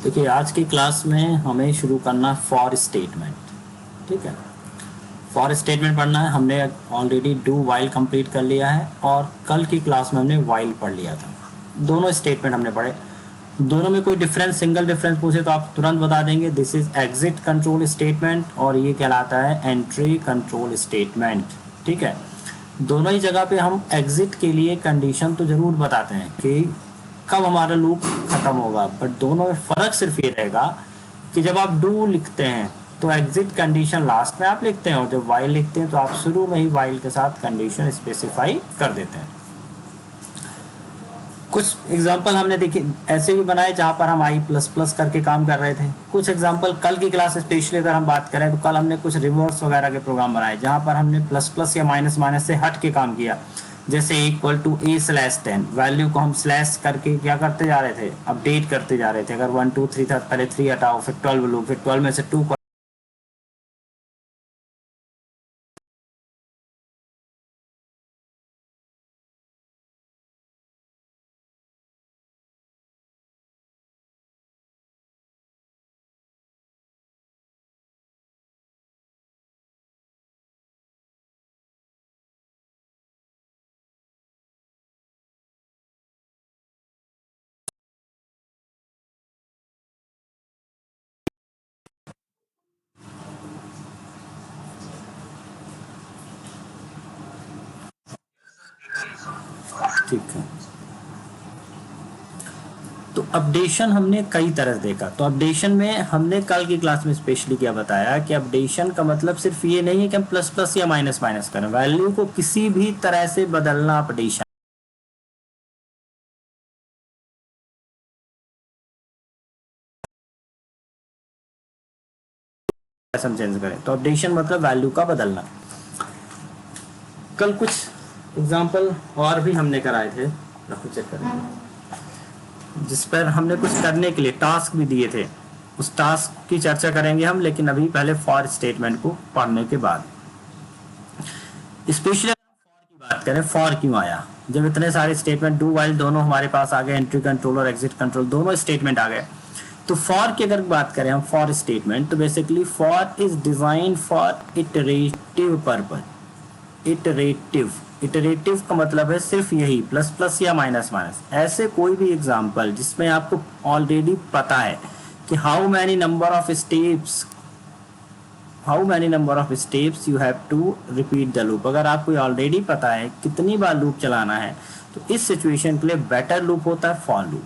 देखिए आज की क्लास में हमें शुरू करना फॉर स्टेटमेंट। ठीक है, फॉर स्टेटमेंट पढ़ना है। हमने ऑलरेडी डू वाइल कंप्लीट कर लिया है और कल की क्लास में हमने वाइल पढ़ लिया था। दोनों स्टेटमेंट हमने पढ़े। दोनों में कोई डिफरेंस, सिंगल डिफरेंस पूछे तो आप तुरंत बता देंगे this is exit control statement और ये कहलाता है एंट्री कंट्रोल स्टेटमेंट। ठीक है, दोनों ही जगह पे हम एग्जिट के लिए कंडीशन तो जरूर बताते हैं कि कब हमारा लूप खत्म होगा, बट दोनों में फर्क सिर्फ ये रहेगा कि जब आप डू लिखते हैं तो एग्जिट कंडीशन लास्ट में आप लिखते हैं और जब वाइल लिखते हैं तो आप शुरू में ही वाइल के साथ कंडीशन स्पेसिफाई कर देते हैं। कुछ एग्जांपल हमने देखी ऐसे भी बनाए जहां पर हम आई प्लस प्लस करके काम कर रहे थे। कुछ एग्जांपल कल की क्लास स्पेशली अगर हम बात करें तो कल हमने कुछ रिवर्स वगैरह के प्रोग्राम बनाए जहां पर हमने प्लस प्लस या माइनस माइनस से हट के काम किया। जैसे इक्वल टू a/10 वैल्यू को हम स्लैश करके क्या करते जा रहे थे, अपडेट करते जा रहे थे। अगर 1 2 3 था, पहले 3 हटाओ, फिर 12 लो, फिर 12 में से 2 ठीक है। तो अपडेशन हमने कई तरह से देखा। तो अपडेशन में हमने कल की क्लास में स्पेशली क्या बताया कि अपडेशन का मतलब सिर्फ ये नहीं है कि हम प्लस प्लस या माइनस माइनस करें, वैल्यू को किसी भी तरह से बदलना अपडेशन हम चेंज करें। तो अपडेशन मतलब वैल्यू का बदलना। कल कुछ एग्जांपल और भी हमने कराए थे, चेक करेंगे, जिस पर हमने कुछ करने के लिए टास्क भी दिए थे। उस टास्क की चर्चा करेंगे हम, लेकिन अभी पहले फॉर स्टेटमेंट को पढ़ने के बाद स्पेशली फॉर की बात करें। फॉर क्यों आया? जब इतने सारे स्टेटमेंट डू वाइल दोनों हमारे पास आ गए, एंट्री कंट्रोल और एग्जिट कंट्रोल दोनों स्टेटमेंट आ गए, तो फॉर की अगर बात करें हम फॉर स्टेटमेंट, तो basically for is design for iterative purpose. Iterative, iterative का मतलब है सिर्फ यही प्लस प्लस या माइनस माइनस। ऐसे कोई भी एग्जांपल जिसमें आपको ऑलरेडी पता है कि how many number of steps you have to repeat the loop. अगर आपको ऑलरेडी पता है कितनी बार लूप चलाना है, तो इस सिचुएशन के लिए बेटर लूप होता है फॉर लूप।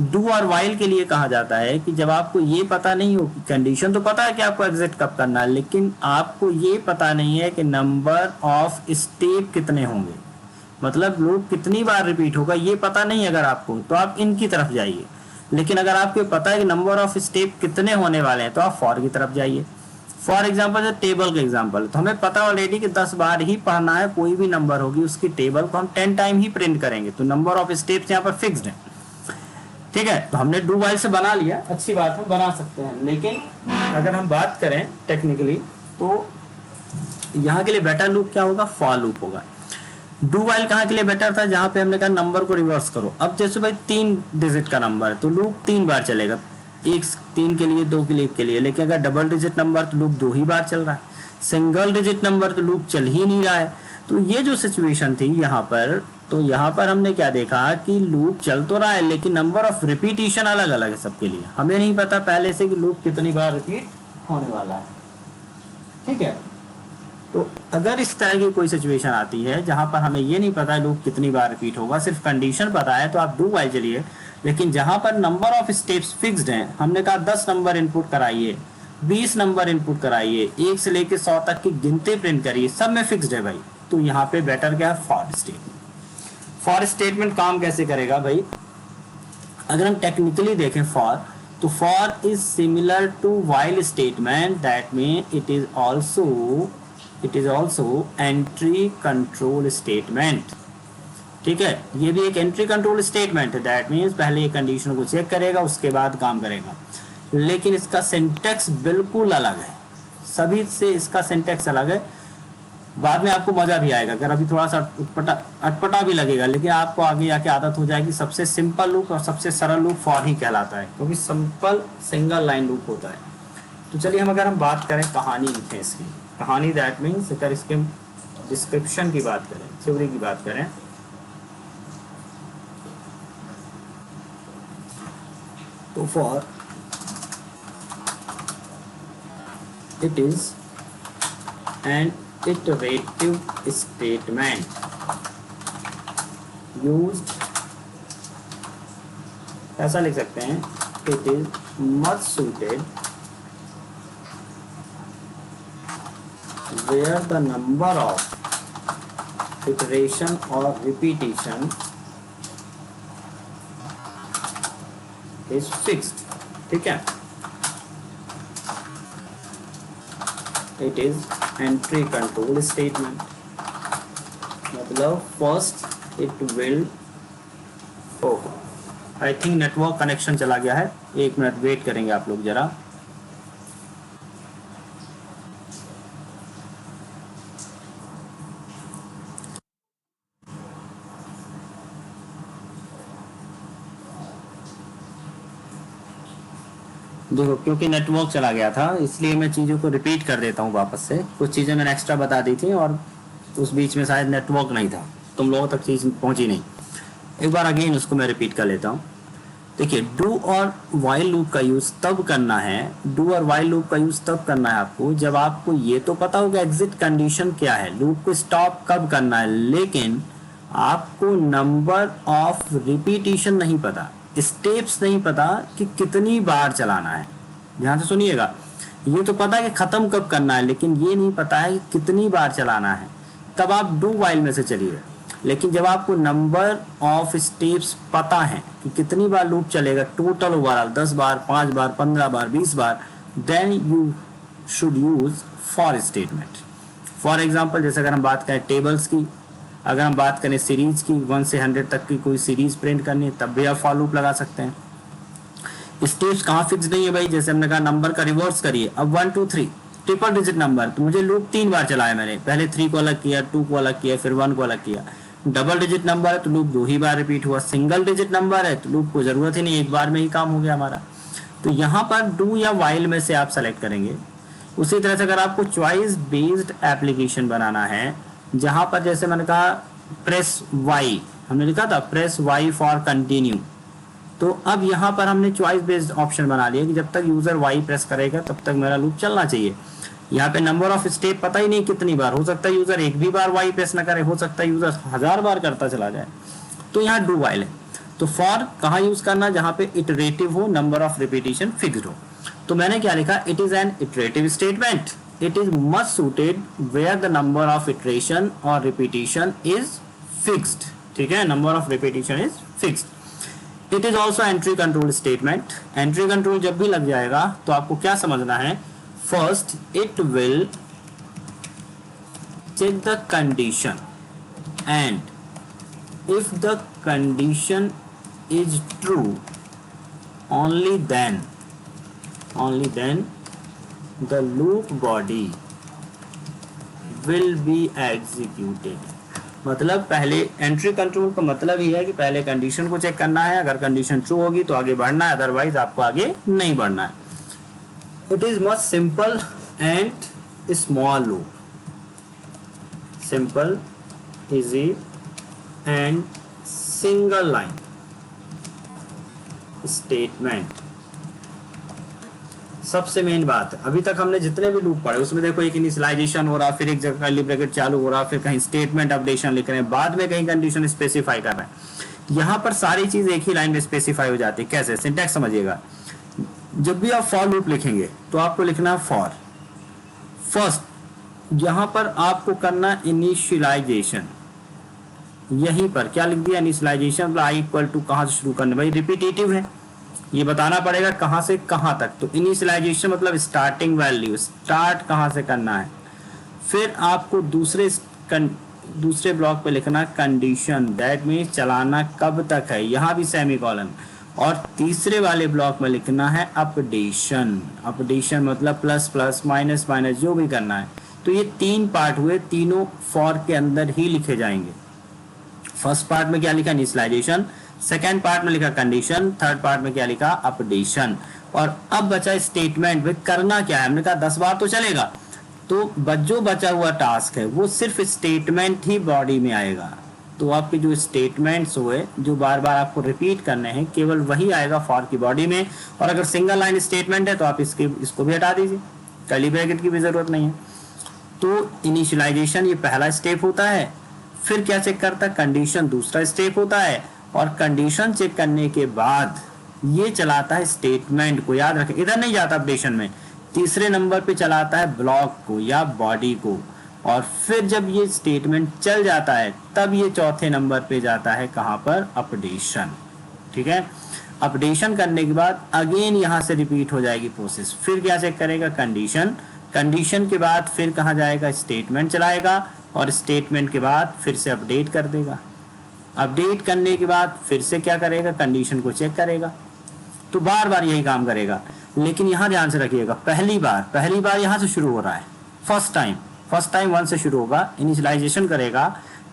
डू और वाइल के लिए कहा जाता है कि जब आपको ये पता नहीं हो, कंडीशन तो पता है कि आपको एग्जिट कब करना है, लेकिन आपको ये पता नहीं है कि नंबर ऑफ स्टेप कितने होंगे, मतलब लूप कितनी बार रिपीट होगा ये पता नहीं अगर आपको, तो आप इनकी तरफ जाइए। लेकिन अगर आपको पता है कि नंबर ऑफ स्टेप कितने होने वाले हैं, तो आप फॉर की तरफ जाइए। फॉर एग्जाम्पल टेबल का एग्जाम्पल, तो हमें पता ऑलरेडी कि 10 बार ही पढ़ना है, कोई भी नंबर होगी उसकी टेबल को हम 10 टाइम ही प्रिंट करेंगे, तो नंबर ऑफ स्टेप्स यहाँ पर फिक्स्ड है। ठीक है, तो हमने डू वाइल से बना लिया, अच्छी बात है, बना सकते हैं। लेकिन अगर हम बात करें टेक्निकली तो यहाँ के लिए बेटर लूप क्या होगा? फॉर लूप होगा। डू वाइल कहाँ के लिए बेटर था? जहां पे हमने कहा नंबर को रिवर्स करो। अब जैसे भाई 3 डिजिट का नंबर है तो लूप 3 बार चलेगा, एक 3 के लिए, 2 के लिए, 1 के लिए। लेकिन अगर डबल डिजिट नंबर तो लूप 2 ही बार चल रहा है, सिंगल डिजिट नंबर तो लूप चल ही नहीं रहा है। तो ये जो सिचुएशन थी यहाँ पर, तो यहाँ पर हमने क्या देखा कि लूप चल तो रहा है लेकिन नंबर ऑफ रिपीटिशन अलग अलग है सबके लिए। हमें नहीं पता पहले से कि लूप कितनी बार रिपीट होने वाला है। ठीक है, तो अगर इस तरह की कोई सिचुएशन आती है जहां पर हमें ये नहीं पता लूप कितनी बार रिपीट होगा, सिर्फ कंडीशन पता है, तो आप डू वाइल चलिए। लेकिन जहां पर नंबर ऑफ स्टेप्स फिक्स्ड हैं, हमने कहा 10 नंबर इनपुट कराइए, 20 नंबर इनपुट कराइए, 1 से लेकर 100 तक की गिनती प्रिंट करिए, सब में फिक्स्ड है भाई, तो यहाँ पे बेटर क्या है? For statement. फॉर स्टेटमेंट काम कैसे करेगा भाई? अगर हम टेक्निकली देखें फॉर, तो for is similar to while statement, that mean it is also entry control statement. ठीक है, ये भी एक एंट्री कंट्रोल स्टेटमेंट है। दैट मीन्स पहले ये कंडीशन को चेक करेगा, उसके बाद काम करेगा। लेकिन इसका सिंटेक्स बिल्कुल अलग है, सभी से इसका सिंटेक्स अलग है। बाद में आपको मजा भी आएगा, अगर अभी थोड़ा सा अटपटा भी लगेगा, लेकिन आपको आगे जाके आदत हो जाएगी। सबसे सिंपल लूप और सबसे सरल लूप फॉर ही कहलाता है, क्योंकि सिंपल सिंगल लाइन लूप होता है। तो चलिए अगर हम बात करें कहानी लिखें इसकी, कहानी दैट मीन्स अगर इसके डिस्क्रिप्शन की बात करें, थ्योरी की बात करें, तो for it is N iterative statement used, ऐसा लिख सकते हैं, it is much suited where the number of iteration or repetition is fixed। ठीक है, it is entry control statement, मतलब first it will, I think network connection चला गया है, 1 मिनट वेट करेंगे आप लोग जरा। देखो क्योंकि नेटवर्क चला गया था इसलिए मैं चीज़ों को रिपीट कर देता हूँ वापस से। कुछ चीज़ें मैंने एक्स्ट्रा बता दी थी और उस बीच में शायद नेटवर्क नहीं था, तुम लोगों तक चीज़ पहुँची नहीं। एक बार अगेन उसको मैं रिपीट कर लेता हूँ। देखिए, डू और वाइल लूप का यूज़ तब करना है, डू और वाइल लूप का यूज़ तब करना है आपको जब आपको ये तो पता होगा एग्जिट कंडीशन क्या है, लूप को स्टॉप कब करना है, लेकिन आपको नंबर ऑफ रिपीटिशन नहीं पता, स्टेप्स नहीं पता कि कितनी बार चलाना है। ध्यान से सुनिएगा, ये तो पता है कि ख़त्म कब करना है, लेकिन ये नहीं पता है कि कितनी बार चलाना है, तब आप डू वाइल में से चलिए। लेकिन जब आपको नंबर ऑफ स्टेप्स पता है कि कितनी बार लूप चलेगा, टोटल ओवरऑल 10 बार, 5 बार, 15 बार, 20 बार, then you should use for statement. For example, जैसे अगर हम बात करें टेबल्स की, अगर हम बात करें सीरीज की, 1 से 100 तक की कोई सीरीज प्रिंट करनी है, तब भी आप फॉर लूप लगा सकते हैं। स्टेप्स कहाँ फिक्स नहीं है भाई, जैसे हमने कहा नंबर का रिवर्स करिए, अब 1 2 3 ट्रिपल डिजिट नंबर, तो मुझे लूप 3 बार चलाया मैंने, पहले 3 को अलग किया, 2 को अलग किया, फिर 1 को अलग किया। डबल डिजिट नंबर है तो लूप 2 ही बार रिपीट हुआ, सिंगल डिजिट नंबर है तो लूप को जरूरत ही नहीं, एक बार में ही काम हो गया हमारा। तो यहाँ पर डू या वाइल में से आप सेलेक्ट करेंगे। उसी तरह से अगर आपको चॉइस बेस्ड एप्लीकेशन बनाना है, जहाँ पर जैसे मैंने कहा प्रेस वाई, हमने लिखा था प्रेस वाई फॉर कंटिन्यू, तो अब यहाँ पर हमने चॉइस बेस्ड ऑप्शन बना लिया कि जब तक यूजर वाई प्रेस करेगा तब तक मेरा लूप चलना चाहिए। यहाँ पे नंबर ऑफ स्टेप पता ही नहीं कितनी बार, हो सकता है यूजर एक भी बार वाई प्रेस ना करे, हो सकता है यूजर 1000 बार करता चला जाए, तो यहाँ डू वाइल है। तो फॉर कहाँ यूज करना, जहाँ पे इटरेटिव हो, नंबर ऑफ रिपीटिशन फिक्स्ड हो। तो मैंने क्या लिखा, it is an iterative statement, it is must suited where the number of iteration और रिपीटिशन इज फिक्स्ड। ठीक है, number of repetition is fixed. It is also entry control statement. Entry control जब भी लग जाएगा तो आपको क्या समझना है, first it will check the condition and if the condition is true only then the loop body will be executed। मतलब पहले एंट्री कंट्रोल का मतलब ही है कि पहले कंडीशन को चेक करना है, अगर कंडीशन ट्रू होगी तो आगे बढ़ना है, अदरवाइज आपको आगे नहीं बढ़ना है। It is much simple and small loop, simple, easy and single line statement। सबसे मेन बात है, अभी तक हमने जितने भी लूप पढ़े उसमें देखो एक इनिशियलाइजेशन हो रहा, फिर एक जगह कर्ली ब्रैकेट चालू हो रहा, फिर कहीं स्टेटमेंट अपडेशन लिख रहे हैं, बाद में कहीं कंडीशन स्पेसिफाई कर रहे हैं। यहाँ पर सारी चीज एक ही लाइन में स्पेसिफाई हो जाती है। कैसे, सिंटैक्स समझिएगा। जब भी आप फॉर लूप लिखेंगे तो आपको लिखना है फॉर, फर्स्ट यहां पर आपको करना इनिशियलाइजेशन, यहीं पर क्या लिख दिया, इनिशियलाइजेशन आई इक्वल टू कहां से शुरू करना, भाई रिपीटेटिव है, ये बताना पड़ेगा कहां से कहां तक। तो इनिशियलाइजेशन मतलब स्टार्टिंग वैल्यू, स्टार्ट कहां से करना है। फिर आपको दूसरे ब्लॉक पे लिखना कंडीशन, दैट मीन्स चलाना कब तक है, यहां भी सेमीकोलन। और तीसरे वाले ब्लॉक में लिखना है अपडेशन, अपडेशन मतलब प्लस प्लस माइनस माइनस जो भी करना है। तो ये 3 पार्ट हुए, तीनों फॉर के अंदर ही लिखे जाएंगे। फर्स्ट पार्ट में क्या लिखा, इनिशियलाइजेशन, सेकेंड पार्ट में लिखा कंडीशन, थर्ड पार्ट में क्या लिखा, अपडेशन। और अब बचा स्टेटमेंट में करना क्या है, हमने कहा 10 बार तो चलेगा, तो जो बचा हुआ टास्क है वो सिर्फ स्टेटमेंट ही बॉडी में आएगा। तो आपके जो स्टेटमेंट्स हुए जो बार बार आपको रिपीट करने हैं, केवल वही आएगा फॉर की बॉडी में। और अगर सिंगल लाइन स्टेटमेंट है तो आप इसको भी हटा दीजिए, कर्ली ब्रैकेट की भी जरूरत नहीं है। तो इनिशियलाइजेशन ये पहला स्टेप होता है। फिर क्या चेक करता है, कंडीशन दूसरा स्टेप होता है। और कंडीशन चेक करने के बाद ये चलाता है स्टेटमेंट को, याद रखें इधर नहीं जाता अपडेशन में, तीसरे नंबर पे चलाता है ब्लॉक को या बॉडी को। और फिर जब ये स्टेटमेंट चल जाता है तब ये चौथे नंबर पे जाता है, कहां पर, अपडेशन। ठीक है, अपडेशन करने के बाद अगेन यहां से रिपीट हो जाएगी प्रोसेस। फिर क्या चेक करेगा, कंडीशन, कंडीशन के बाद फिर कहां जाएगा, स्टेटमेंट चलाएगा। और स्टेटमेंट के बाद फिर से अपडेट कर देगा। अपडेट करने के बाद फिर से क्या करेगा, कंडीशन को चेक करेगा। तो बार बार यही काम करेगा। लेकिन यहां ध्यान से रखिएगा, पहली बार यहां से शुरू हो रहा है, फर्स्ट टाइम 1 से शुरू होगा, इनिशियलाइजेशन करेगा,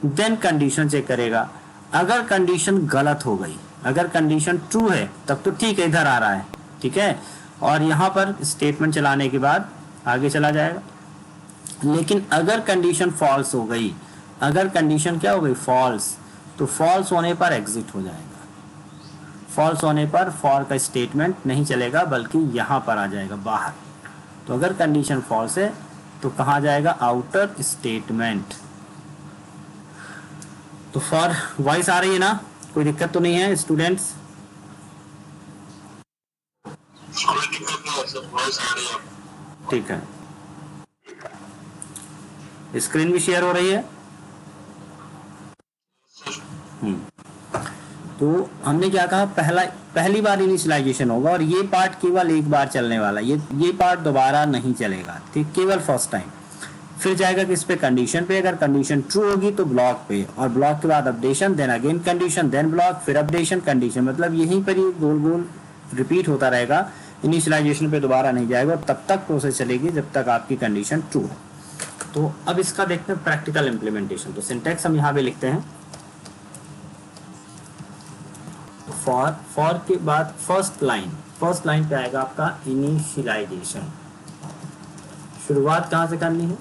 देन कंडीशन चेक करेगा। अगर कंडीशन गलत हो गई, अगर कंडीशन ट्रू है तब तो ठीक है, इधर आ रहा है, ठीक है, और यहां पर स्टेटमेंट चलाने के बाद आगे चला जाएगा। लेकिन अगर कंडीशन फॉल्स हो गई, अगर कंडीशन क्या हो गई, फॉल्स, तो फॉल्स होने पर एग्जिट हो जाएगा। फॉल्स होने पर फॉर का स्टेटमेंट नहीं चलेगा बल्कि यहां पर आ जाएगा बाहर। तो अगर कंडीशन फॉल्स है तो कहां जाएगा, आउटर स्टेटमेंट। तो फॉर वॉइस आ रही है ना, कोई दिक्कत तो नहीं है स्टूडेंट्स? ठीक है, स्क्रीन भी शेयर हो रही है। तो हमने क्या कहा, पहली बार इनिशियलाइजेशन होगा और ये पार्ट केवल एक बार चलने वाला, ये पार्ट दोबारा नहीं चलेगा, ठीक, केवल फर्स्ट टाइम। फिर जाएगा किस पे, कंडीशन पे। अगर कंडीशन ट्रू होगी तो ब्लॉक पे, और ब्लॉक के बाद updation, then again condition, then block, फिर अपडेशन, कंडीशन। मतलब यहीं पर ये गोल गोल रिपीट होता रहेगा, इनिशियलाइजेशन पे दोबारा नहीं जाएगा और तब तक प्रोसेस चलेगी जब तक आपकी कंडीशन ट्रू है। तो अब इसका देखते हैं प्रैक्टिकल इम्प्लीमेंटेशन। तो सिंटैक्स हम यहाँ पे लिखते हैं, फॉर के बाद फर्स्ट लाइन पे आएगा आपका इनिशियलाइजेशन, शुरुआत कहाँ से करनी है,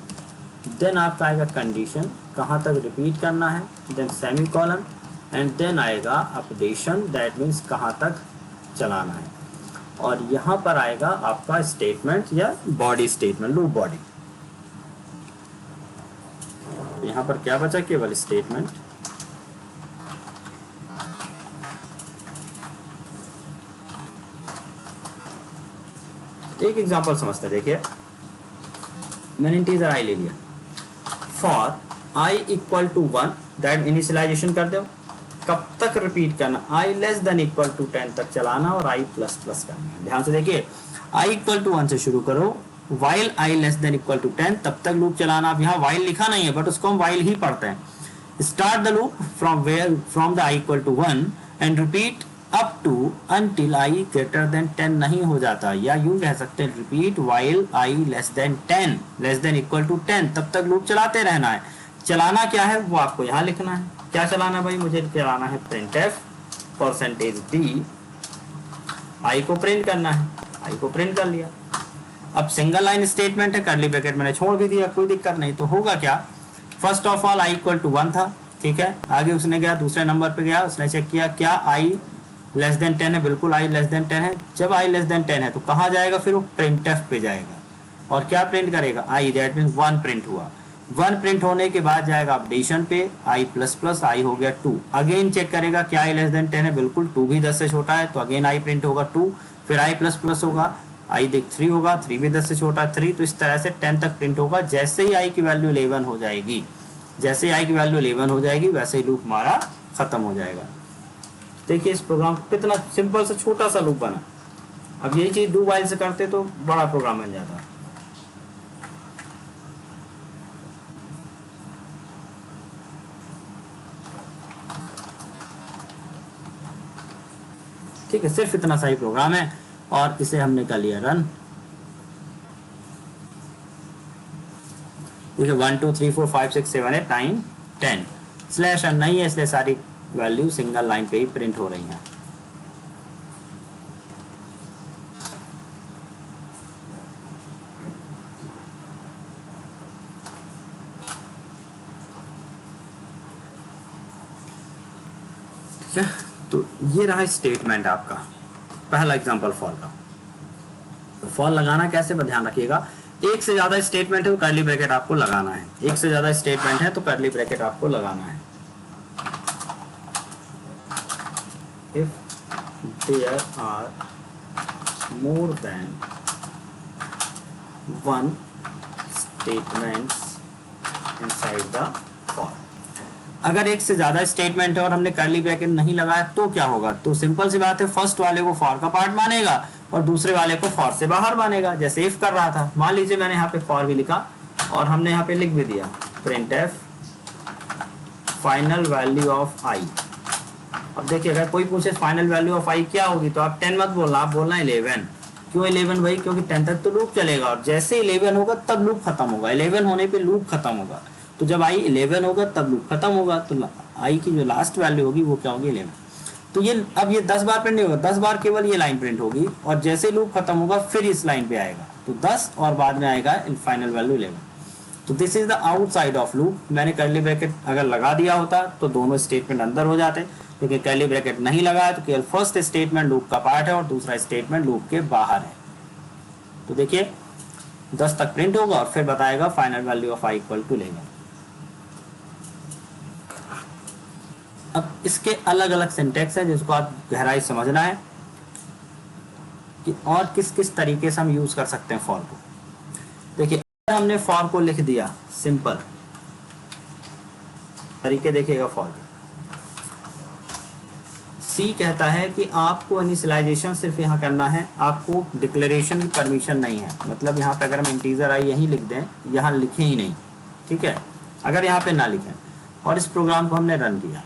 देन आपका आएगा कंडीशन, कहाँ तक रिपीट करना है, देन सेमीकोलन, एंड देन आएगा अपडेशन, दैट मीन्स कहाँ तक चलाना है। और यहाँ पर आएगा आपका स्टेटमेंट या बॉडी स्टेटमेंट, लूप बॉडी। यहाँ पर क्या बचा, केवल स्टेटमेंट। एक एग्जांपल समझते हैं, देखिए मैंने इंटीजर आई ले लिया, for i equal to 1, that initialization कर दो, कब तक रिपीट करना, i less than equal to 10 तक चलाना और i प्लस प्लस करना। ध्यान से देखिए, i इक्वल टू 1 से शुरू करो, while i less than equal to 10 तब तक लूप चलाना। अब यहाँ while लिखा नहीं है बट उसको हम while ही पढ़ते हैं। Start the loop from the i equal to 1 and repeat up to until i greater than 10 नहीं हो जाता, या यूं कह सकते हैं repeat while i less than 10, less than equal to 10, तब तक लूप चलाते रहना है। चलाना क्या है वो आपको यहाँ लिखना है। क्या चलाना भाई, मुझे चलाना है printf %d, i को प्रिंट करना है, i को प्रिंट कर लिया। अब सिंगल लाइन स्टेटमेंट है, कर्ली ब्रैकेट मैंने छोड़ भी दिया, कोई दिक्कत नहीं। तो होगा क्या, first of all i equal to 1 था, ठीक है, आगे उसने गया दूसरे नंबर पे गया, उसने चेक किया क्या i लेस देन 10 है, बिल्कुल i लेस देन 10 है। जब i लेस देन 10 है तो कहाँ जाएगा, फिर वो printf पे जाएगा और क्या प्रिंट करेगा, i, दैट मीन्स 1 प्रिंट हुआ। 1 प्रिंट होने के बाद जाएगा अपडेशन पे, i प्लस प्लस, i हो गया 2, अगेन चेक करेगा क्या i लेस देन 10 है, बिल्कुल 2 भी 10 से छोटा है तो अगेन i प्रिंट होगा 2, फिर i प्लस प्लस होगा, i देख 3 होगा, 3 भी 10 से छोटा है 3, तो इस तरह से 10 तक प्रिंट होगा। जैसे ही i की वैल्यू 11 हो जाएगी, जैसे i की वैल्यू 11 हो जाएगी वैसे ही लूप हमारा खत्म हो जाएगा। देखिए इस प्रोग्राम कितना सिंपल सा छोटा सा लूप बना। अब यही चीज डू व्हाइल से करते तो बड़ा प्रोग्राम बन जाता। ठीक है, सिर्फ इतना सा ही प्रोग्राम है और इसे हमने कर लिया रन। देखिए 1 2 3 4 5 6 7 8 9 10 स्लैश n नहीं है, इसलिए सारी वैल्यू सिंगल लाइन पे ही प्रिंट हो रही हैं। ठीक है, तो ये रहा स्टेटमेंट आपका पहला एग्जांपल फॉर का। तो फॉर लगाना कैसे, पर ध्यान रखिएगा, एक से ज्यादा स्टेटमेंट है तो कर्ली ब्रैकेट आपको लगाना है, एक से ज्यादा स्टेटमेंट है तो कर्ली ब्रैकेट आपको लगाना है। If there are more than one statements inside the for, अगर एक से ज्यादा स्टेटमेंट है और हमने कर्ली ब्रैकेट नहीं लगाया तो क्या होगा, तो सिंपल सी बात है, फर्स्ट वाले को फॉर का पार्ट मानेगा और दूसरे वाले को फॉर से बाहर मानेगा। जैसे इफ कर रहा था, मान लीजिए मैंने यहाँ पे फॉर भी लिखा और हमने यहाँ पे लिख भी दिया printf फाइनल वैल्यू ऑफ आई। अब देखिए अगर कोई पूछे फाइनल वैल्यू ऑफ आई क्या होगी, तो आप 10 मत बोलना, आप बोलना 11। क्यों 11 भाई, क्योंकि 10 तक तो लूप चलेगा और जैसे 11 होगा तब लूप खत्म होगा, 11 होने पे लूप खत्म होगा। तो जब आई 11 होगा तब लूप खत्म होगा, तो आई की जो लास्ट वैल्यू होगी वो क्या होगी 11। तो ये अब ये 10 बार प्रिंट नहीं होगा, 10 बार केवल ये लाइन प्रिंट होगी और जैसे लूप खत्म होगा फिर इस लाइन पे आएगा, तो 10 और बाद में आएगा फाइनल वैल्यू 11। तो this is the outside of loop. मैंने कर्ली ब्रैकेट अगर लगा दिया होता तो दोनों स्टेटमेंट अंदर हो जाते, लेकिन कर्ली ब्रैकेट नहीं लगाया तो केवल फर्स्ट स्टेटमेंट लूप का पार्ट है और दूसरा स्टेटमेंट लूप के बाहर है। तो देखिए 10 तक प्रिंट होगा और फिर बताएगा final value of i equal to 11। अब इसके अलग अलग सिंटेक्स है जिसको आप गहराई समझना है कि और किस किस तरीके से हम यूज कर सकते हैं फॉर को। देखिए अगर हमने फॉर को लिख दिया, सिंपल तरीके देखिएगा फॉर के। सी कहता है कि आपको इनिशियलाइजेशन सिर्फ यहाँ करना है, आपको डिक्लेरेशन की परमिशन नहीं है। मतलब यहाँ पे अगर हम इंटीजर आई यहीं लिख दें, यहाँ लिखे ही नहीं, ठीक है, अगर यहाँ पे ना लिखें और इस प्रोग्राम को हमने रन किया,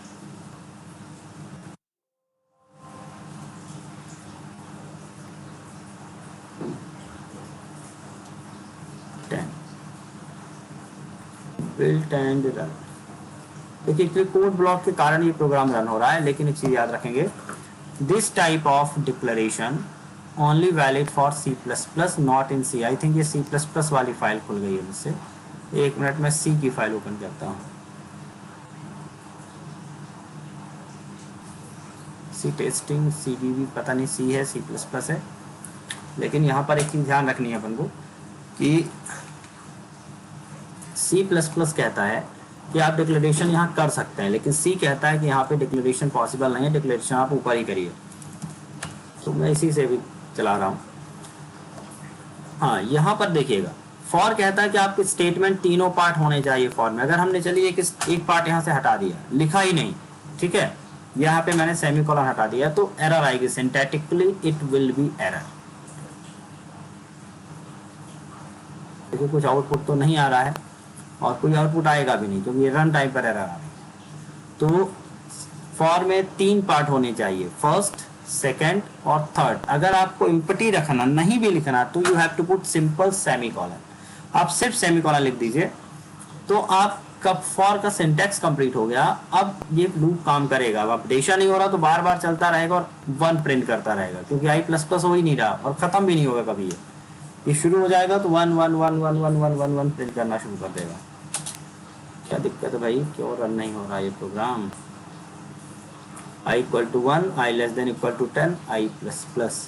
बिल्ट एंड रन। देखिए कोड ब्लॉक के कारण ये प्रोग्राम रन हो रहा है, लेकिन एक चीज याद रखेंगे, this type of declaration only valid for C++, not in C। I think ये C++ वाली फाइल खुल गई है मुझसे, एक मिनट में C की फाइल ओपन करता हूँ। C टेस्टिंग, CDB, पता नहीं C है C++ है, लेकिन यहाँ पर एक चीज ध्यान रखनी है अपन को कि C++ कहता है कि आप डिक्लेरेशन यहाँ कर सकते हैं, लेकिन C कहता है कि यहाँ पे डिक्लेरेशन पॉसिबल नहीं है, डिक्लेरेशन आप ऊपर ही करिए। तो मैं इसी से भी चला रहा हूँ। हाँ, यहाँ पर देखिएगा फॉर कहता है कि आपके स्टेटमेंट तीनों पार्ट होने चाहिए फॉर में। अगर हमने चलिए एक पार्ट यहाँ से हटा दिया, लिखा ही नहीं, ठीक है, यहाँ पे मैंने सेमीकोलन हटा दिया, तो एरर आएगी, सिंटैटिकली इट विल बी एरर। देखिए कुछ आउटपुट तो नहीं आ रहा है और कोई आउटपुट आएगा भी नहीं क्योंकि ये रन टाइम पर एरर आ रही है। तो फॉर में 3 पार्ट होने चाहिए, फर्स्ट, सेकंड और थर्ड। अगर आपको इम्पटी रखना नहीं भी लिखना तो you have to put simple semicolon. आप सिर्फ सेमीकोलन लिख दीजिए तो आप कब फॉर का सिंटैक्स कंप्लीट हो गया। अब ये लूप काम करेगा, अब अपडेशन नहीं हो रहा तो बार बार चलता रहेगा और 1 प्रिंट करता रहेगा, क्योंकि i++ हो ही नहीं रहा और खत्म भी नहीं होगा कभी। ये शुरू हो जाएगा तो 1 1 1 1 1 1 1 1 प्रिंट करना शुरू कर देगा। क्या दिक्कत है भाई, क्यों रन नहीं हो रहा ये प्रोग्राम। i = 1, i <= 10,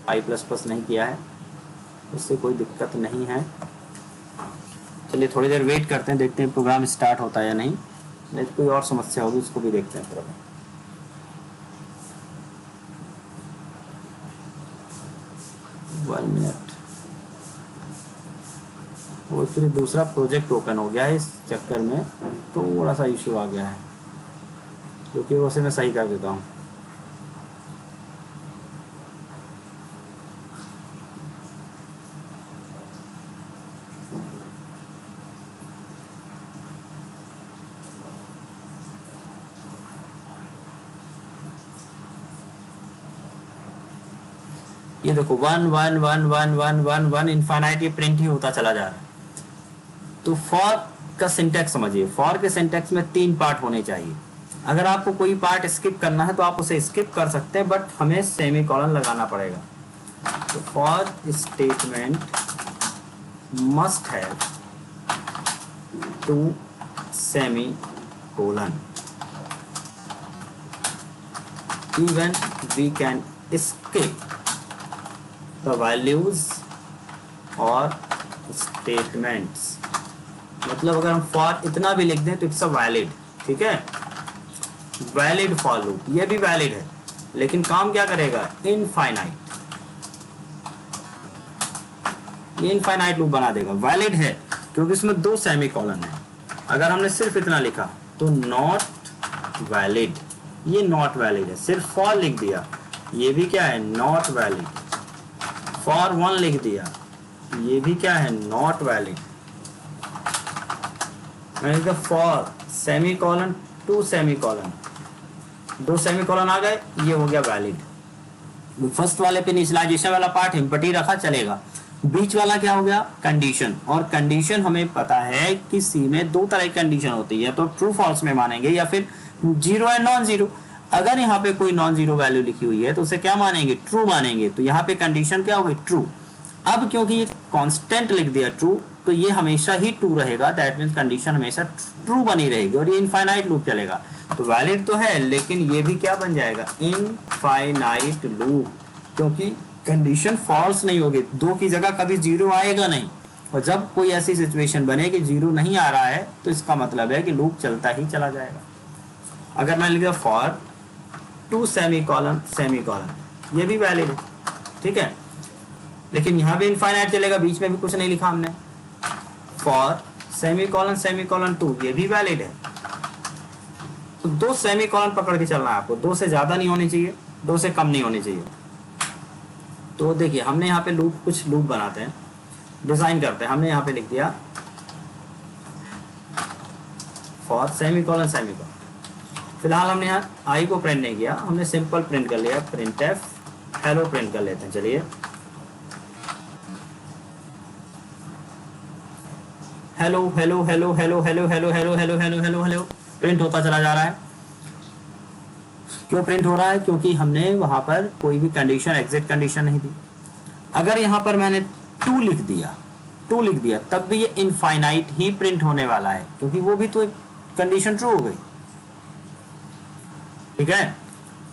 i++ नहीं किया है, उससे कोई दिक्कत नहीं है। चलिए थोड़ी देर वेट करते हैं, देखते हैं प्रोग्राम स्टार्ट होता है या नहीं, नहीं तो कोई और समस्या होगी उसको भी देखते हैं प्रोग्राम। वन मिनट, वो फिर दूसरा प्रोजेक्ट ओपन हो गया है, इस चक्कर में थोड़ा सा इशू आ गया है, क्योंकि उसे मैं सही कर देता हूँ। देखो 1 1 1 1 1 1 1 इनफाइनाइट ये प्रिंट ही होता चला जा रहा है। तो फॉर का सिंटैक्स समझिए, फॉर के सिंटैक्स में 3 पार्ट होने चाहिए। अगर आपको कोई पार्ट स्किप करना है तो आप उसे स्किप कर सकते हैं, बट हमें सेमीकोलन लगाना पड़ेगा। तो for statement must have 2 semicolon, even we can skip the values और स्टेटमेंट्स। मतलब अगर हम फॉर इतना भी लिख दें तो इट्स अ वैलिड, ठीक है, वैलिड फॉर लूप, ये भी वैलिड है, लेकिन काम क्या करेगा, इनफाइनाइट, ये इनफाइनाइट लूप बना देगा। वैलिड है क्योंकि इसमें 2 सेमीकोलन है। अगर हमने सिर्फ इतना लिखा तो नॉट वैलिड, ये नॉट वैलिड है। सिर्फ फॉर लिख दिया, ये भी क्या है, नॉट वैलिड। फॉर 1 लिख दिया, ये भी क्या है, नॉट वैलिड। मैंने फॉर सेमीकोलन 2 सेमीकोलन, 2 सेमीकोलन आ गए, ये हो गया वैलिड। फर्स्ट वाले पे इनिशियलाइजेशन वाला पार्ट एम्प्टी रखा, चलेगा। बीच वाला क्या हो गया, कंडीशन। और कंडीशन हमें पता है कि सी में 2 तरह की कंडीशन होती है, तो ट्रू फॉल्स में मानेंगे या फिर 0 एंड नॉन जीरो। अगर यहाँ पे कोई नॉन जीरो वैल्यू लिखी हुई है तो उसे क्या मानेंगे, ट्रू मानेंगे। तो यहाँ पे कंडीशन क्या होगी, ट्रू। अब क्योंकि ये कांस्टेंट लिख दिया ट्रू, तो ये हमेशा ही ट्रू रहेगा, दैट मींस कंडीशन हमेशा ट्रू बनी रहेगी और ये इनफाइनाइट लूप चलेगा। तो वैलिड तो है, लेकिन ये भी क्या बन जाएगा, इनफाइनाइट लूप, क्योंकि कंडीशन फॉल्स नहीं होगी। 2 की जगह कभी 0 आएगा नहीं। और जब कोई ऐसी सिचुएशन बने कि 0 नहीं आ रहा है तो इसका मतलब है कि लूप चलता ही चला जाएगा। अगर मैं लिखा फॉर 2 सेमीकोलन सेमीकोलन, ये भी वैलिड है, ठीक है, लेकिन यहाँ भी इनफाइनाइट चलेगा, बीच में भी कुछ नहीं लिखा हमने। फॉर सेमीकोलन सेमीकोलन 2, ये भी वैलिड है। तो 2 सेमीकोलन पकड़ के चलना है आपको, 2 से ज्यादा नहीं होनी चाहिए, 2 से कम नहीं होनी चाहिए। तो देखिए हमने यहाँ पे लूप, कुछ लूप बनाते हैं, डिजाइन करते हैं। हमने यहाँ पे लिख दिया फॉर सेमीकोलन सेमीकोलन। फिलहाल हमने यहाँ आई को प्रिंट नहीं किया, हमने सिंपल प्रिंट कर लिया, प्रिंट एफ हेलो प्रिंट कर लेते हैं। चलिए hello hello hello hello hello hello hello hello hello hello hello print होता चला जा रहा है। क्यों प्रिंट हो रहा है, क्योंकि हमने वहां पर कोई भी कंडीशन, एग्जिट कंडीशन नहीं दी। अगर यहाँ पर मैंने 2 लिख दिया तब भी ये इनफाइनाइट ही प्रिंट होने वाला है, क्योंकि वो भी तो कंडीशन ट्रू हो गई, ठीक है।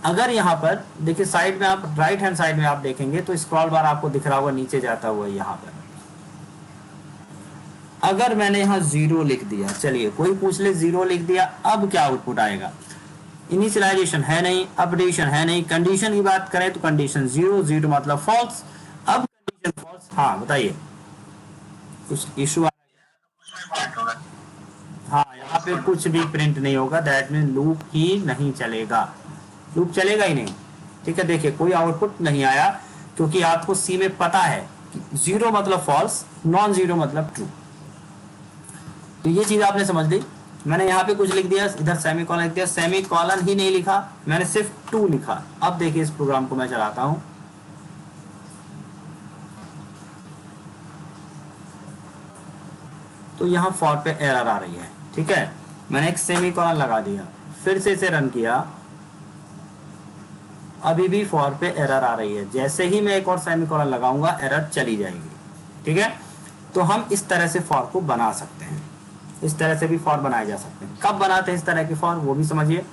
अगर यहाँ पर देखिए साइड में, आप राइट हैंड साइड में आप देखेंगे तो स्क्रॉल बार आपको दिख रहा होगा नीचे जाता हुआ यहाँ पर। अगर मैंने यहाँ 0 लिख दिया, चलिए कोई पूछ ले 0 लिख दिया, अब क्या आउटपुट आएगा, इनिशियलाइजेशन है नहीं, अपडेशन है नहीं। कंडीशन की बात करें तो कंडीशन 0 मतलब फॉल्स। अब कंडीशन फॉल्स, हाँ बताइए, कुछ इशू आ रहा है? हाँ, यहाँ पे कुछ भी प्रिंट नहीं होगा, दैट मीन लूप ही नहीं चलेगा, लूप चलेगा ही नहीं, ठीक है। देखिए कोई आउटपुट नहीं आया, क्योंकि आपको सी में पता है कि 0 मतलब फॉल्स, नॉन 0 मतलब ट्रू। तो ये चीज आपने समझ ली। मैंने यहाँ पे कुछ लिख दिया, इधर सेमीकोलन लिख दिया, सेमीकोलन ही नहीं लिखा, मैंने सिर्फ 2 लिखा। अब देखिए इस प्रोग्राम को मैं चलाता हूं, तो यहाँ फॉर पे एरर आ रही है, ठीक है। मैंने एक सेमीकोलन लगा दिया, फिर से इसे रन किया, अभी भी फॉर पे एरर आ रही है। जैसे ही मैं एक और सेमीकोलन लगाऊंगा एरर चली जाएगी, ठीक है। तो हम इस तरह से फॉर को बना सकते हैं, इस तरह से भी फॉर बनाए जा सकते हैं। कब बनाते हैं इस तरह की फॉर, वो भी समझिए।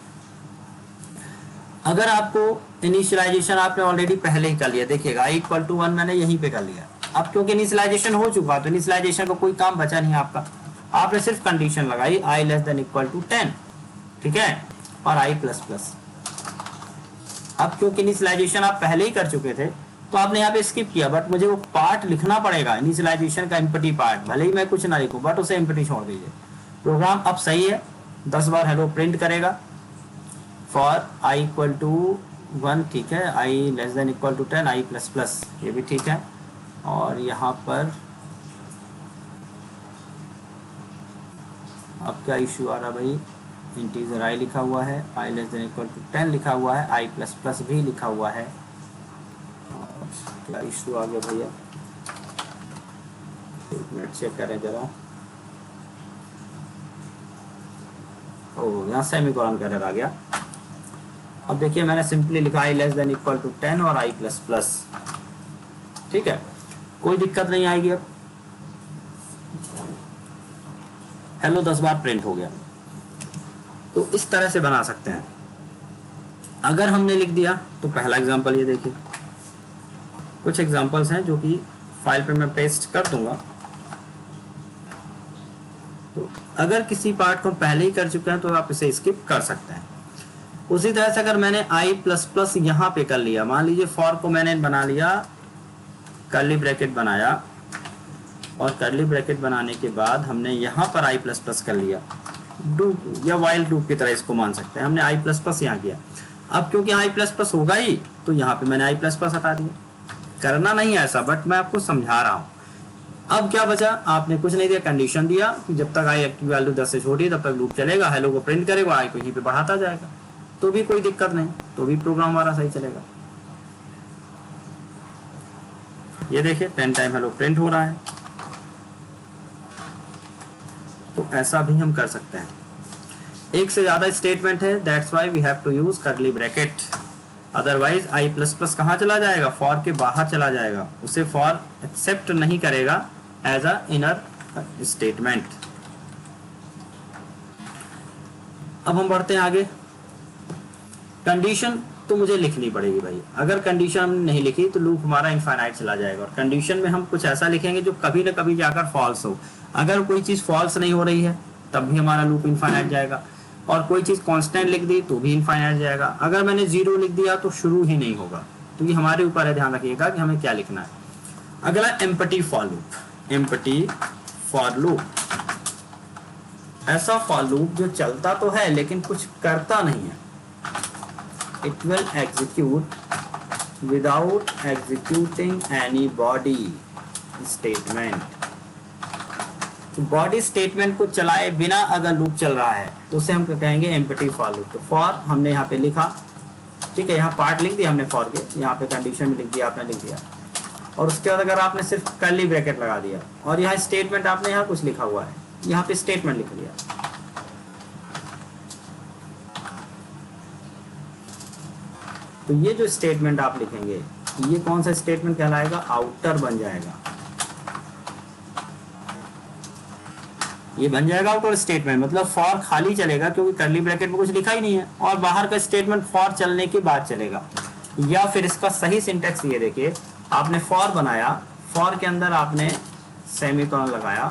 अगर आपको इनिशियलाइजेशन आपने ऑलरेडी पहले ही कर लिया, देखिएगा i = 1 मैंने यहीं पे कर लिया। अब क्योंकि इनिशियलाइजेशन हो चुका, तो इनिशियलाइजेशन का कोई काम बचा नहीं आपका, आपने सिर्फ कंडीशन लगाई i <= 10, ठीक है, और i++। अब क्योंकि इनिशियलाइजेशन आप पहले ही कर चुके थे तो आपने यहाँ पे स्किप किया, बट मुझे वो पार्ट लिखना पड़ेगा, इनिशियलाइजेशन का एम्प्टी पार्ट, भले ही मैं कुछ ना लिखूं, बट उसे एम्प्टी छोड़ दीजिए। प्रोग्राम अब सही है, 10 बार हेलो प्रिंट करेगा, फॉर i = 1, ठीक है, i <= 10, i++, ये भी ठीक है। और यहाँ पर अब क्या इश्यू आ रहा भाई, इंटीजर i लिखा हुआ है, i <= 10 लिखा हुआ है, i++ भी लिखा हुआ है। क्या इशू आ गया भैया, एक मिनट चेक करें जरा। ओ यहाँ सेमीकोलन का एरर आ गया। अब देखिए मैंने सिंपली लिखा i less than equal to 10 और i प्लस प्लस, ठीक है, कोई दिक्कत नहीं आएगी। अब हेलो 10 बार प्रिंट हो गया। तो इस तरह से बना सकते हैं। अगर हमने लिख दिया तो पहला एग्जांपल ये देखिए, कुछ एग्जांपल्स हैं जो कि फाइल पे मैं पेस्ट कर दूंगा। तो अगर किसी पार्ट को हम पहले ही कर चुके हैं तो आप इसे स्किप कर सकते हैं। उसी तरह से अगर मैंने i प्लस प्लस यहाँ पे कर लिया, मान लीजिए फॉर को मैंने बना लिया, कर्ली ब्रैकेट बनाया और कर्ली ब्रैकेट बनाने के बाद हमने यहाँ पर i प्लस प्लस कर लिया, डू या वाइल डू की तरह इसको मान सकते हैं। हमने i प्लस प्लस यहाँ किया। अब क्योंकि i प्लस प्लस होगा ही तो यहाँ पे मैंने i प्लस प्लस हटा दिया। करना नहीं है ऐसा, बट मैं आपको समझा रहा हूँ। अब क्या बचा, आपने कुछ नहीं दिया, कंडीशन दिया कि जब तक i की वैल्यू 10 से छोटी है तब तक लूप चलेगा, हेलो को प्रिंट करेगा, i को यहीं पे बढ़ाता जाएगा, तो भी कोई दिक्कत नहीं, तो भी प्रोग्राम हमारा सही चलेगा। ये देखिए 10 टाइम हेलो प्रिंट हो रहा है। तो ऐसा भी हम कर सकते हैं। एक से ज्यादा स्टेटमेंट है, that's why we have to use curly bracket, otherwise i plus plus कहाँ चला जाएगा, फॉर के बाहर चला जाएगा, उसे फॉर एक्सेप्ट नहीं करेगा एज अ इनर स्टेटमेंट। अब हम बढ़ते हैं आगे। कंडीशन तो मुझे लिखनी पड़ेगी भाई, अगर कंडीशन हमने नहीं लिखी तो लूप हमारा इनफाइनाइट चला जाएगा। और कंडीशन में हम कुछ ऐसा लिखेंगे जो कभी ना कभी जाकर फॉल्स हो। अगर कोई चीज फॉल्स नहीं हो रही है तब भी हमारा लूप इनफाइनाइट जाएगा, और कोई चीज कांस्टेंट लिख दी तो भी इनफाइनाइट जाएगा। अगर मैंने 0 लिख दिया तो शुरू ही नहीं होगा। तो ये हमारे ऊपर है, ध्यान रखिएगा कि हमें क्या लिखना है। अगला empty for loop. Empty for loop ऐसा फॉर लूप जो चलता तो है लेकिन कुछ करता नहीं है। It will execute without executing any body statement। तो बॉडी स्टेटमेंट को चलाए बिना अगर लूप चल रहा है तो उसे हम कहेंगे एम्प्टी फॉर लूप। तो फॉर हमने यहाँ पे लिखा, ठीक है, यहाँ पार्ट लिख दिया हमने फॉर के, यहाँ पे कंडीशन भी लिख दिया, आपने लिख दिया, और उसके बाद अगर आपने सिर्फ कर्ली ब्रैकेट लगा दिया और यहाँ स्टेटमेंट आपने यहाँ कुछ लिखा हुआ है, यहाँ पे स्टेटमेंट लिख लिया। तो ये जो स्टेटमेंट आप लिखेंगे ये कौन सा स्टेटमेंट कहलाएगा, आउटर बन जाएगा। ये बन जाएगा आउटर स्टेटमेंट, मतलब फॉर खाली चलेगा क्योंकि कर्ली ब्रैकेट में कुछ लिखा ही नहीं है, और बाहर का स्टेटमेंट फॉर चलने के बाद चलेगा। या फिर इसका सही सिंटेक्स ये देखिए, आपने फॉर बनाया, फॉर के अंदर आपने सेमीकोलन लगाया